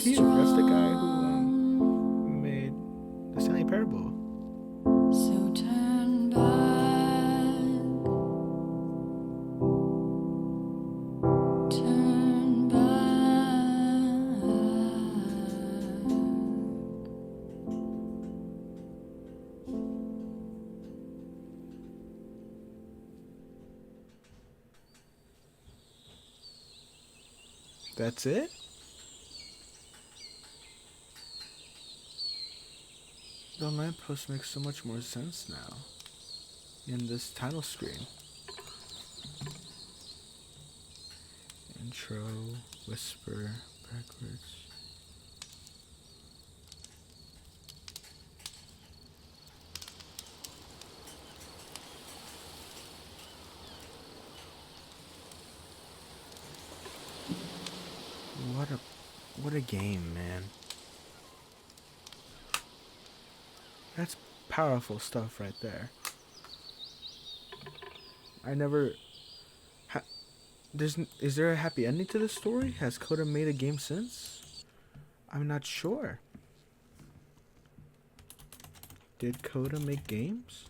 cute. That's the guy who made the Stanley Parable. So turn back, turn back. That's it? The lamppost makes so much more sense now in this title screen. Intro, whisper, backwards. What a game, man. That's powerful stuff right there. Is there a happy ending to this story? Has Coda made a game since? I'm not sure. Did Coda make games?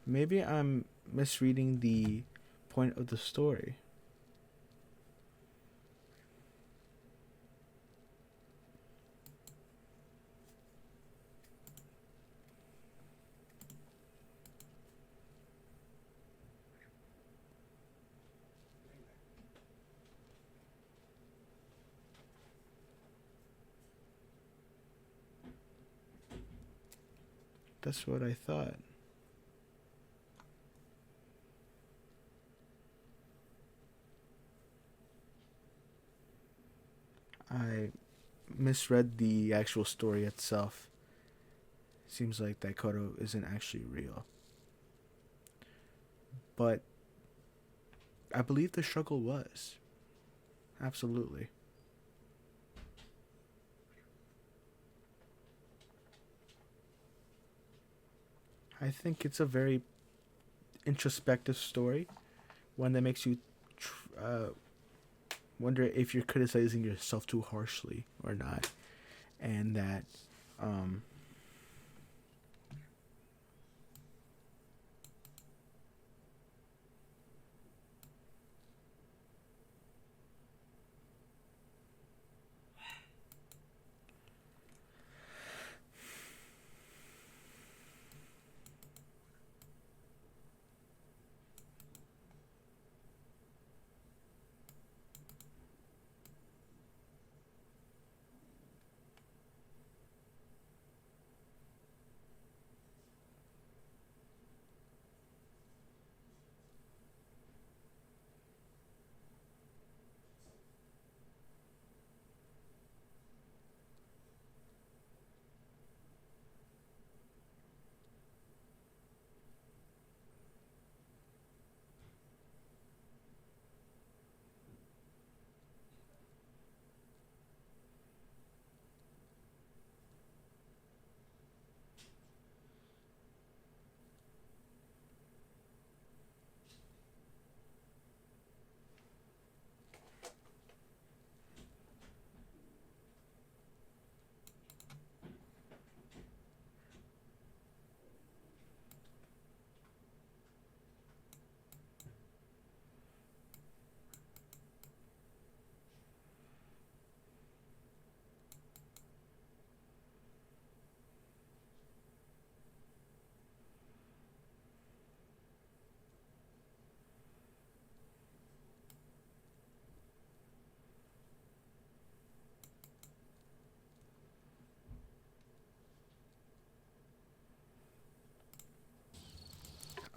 Maybe I'm misreading the point of the story. That's what I thought. I misread the actual story itself. Seems like that Kodo isn't actually real. But I believe the struggle was. Absolutely. I think it's a very introspective story, one that makes you wonder if you're criticizing yourself too harshly or not, and that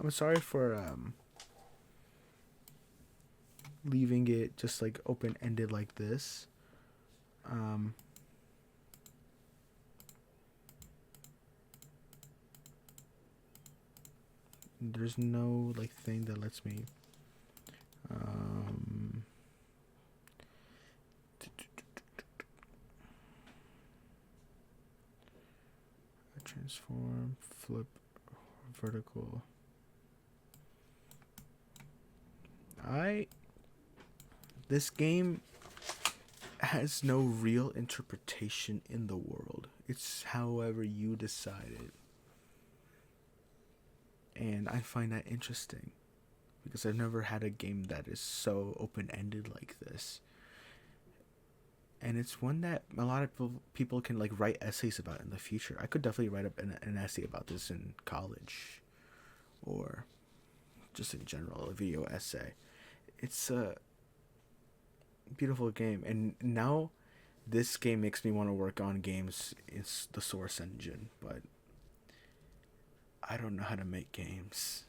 I'm sorry for leaving it just like open ended like this. There's no like thing that lets me transform, flip, vertical. This game has no real interpretation in the world. It's however you decide it. And I find that interesting because I've never had a game that is so open-ended like this. And it's one that a lot of people can like write essays about in the future. I could definitely write up an essay about this in college or just in general, a video essay. It's a beautiful game, and now this game makes me want to work on games in the Source engine, but I don't know how to make games.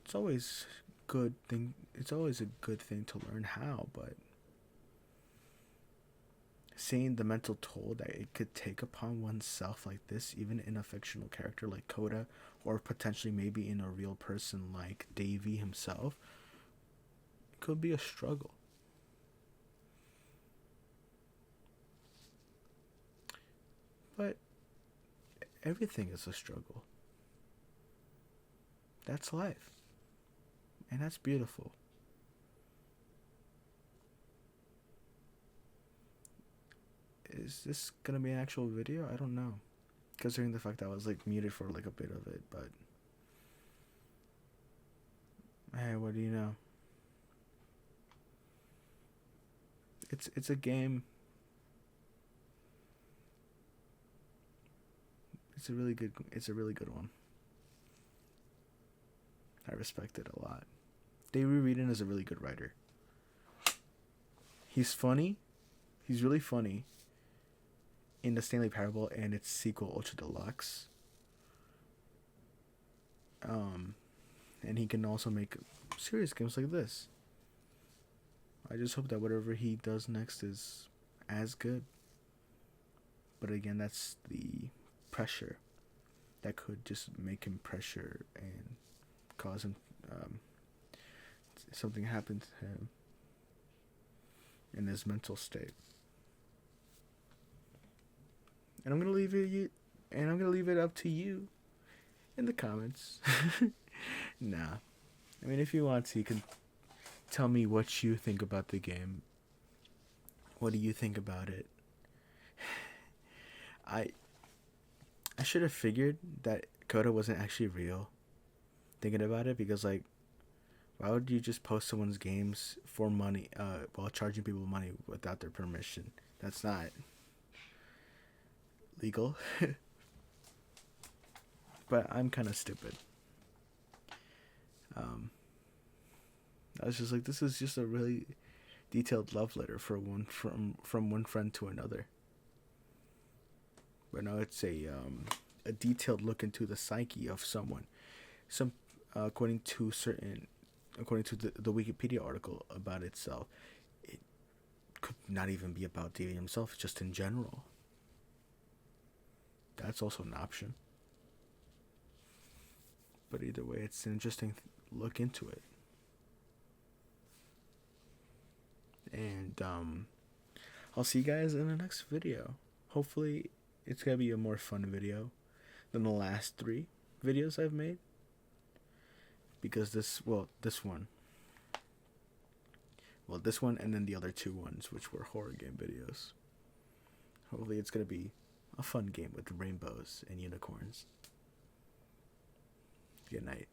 It's always a good thing to learn how, but seeing the mental toll that it could take upon oneself like this, even in a fictional character like Coda, or potentially maybe in a real person like Davey himself, could be a struggle. But everything is a struggle. That's life. And that's beautiful. Is this gonna be an actual video? I don't know. Considering the fact that I was like muted for like a bit of it, but hey, what do you know? It's a game. It's a really good one. I respect it a lot. Davey Wreden is a really good writer. He's funny. He's really funny in the Stanley Parable and its sequel, Ultra Deluxe. And he can also make serious games like this. I just hope that whatever he does next is as good. But again, that's the pressure that could just make him pressure and cause him something happen to him in his mental state. And I'm gonna leave it up to you in the comments. Nah, I mean, if you want to, you can tell me what you think about the game. What do you think about it? I should have figured that Coda wasn't actually real. Thinking about it, because like, why would you just post someone's games for money while charging people money without their permission? That's not legal. But I'm kind of stupid. I was just like, this is just a really detailed love letter from one friend to another. But no, it's a detailed look into the psyche of someone. According to the Wikipedia article about itself, it could not even be about Davey himself, just in general. That's also an option. But either way, it's an interesting look into it. And I'll see you guys in the next video. Hopefully, it's gonna be a more fun video than the last 3 videos I've made. Because this one and then the other 2 ones, which were horror game videos. Hopefully it's gonna be a fun game with rainbows and unicorns. Good night.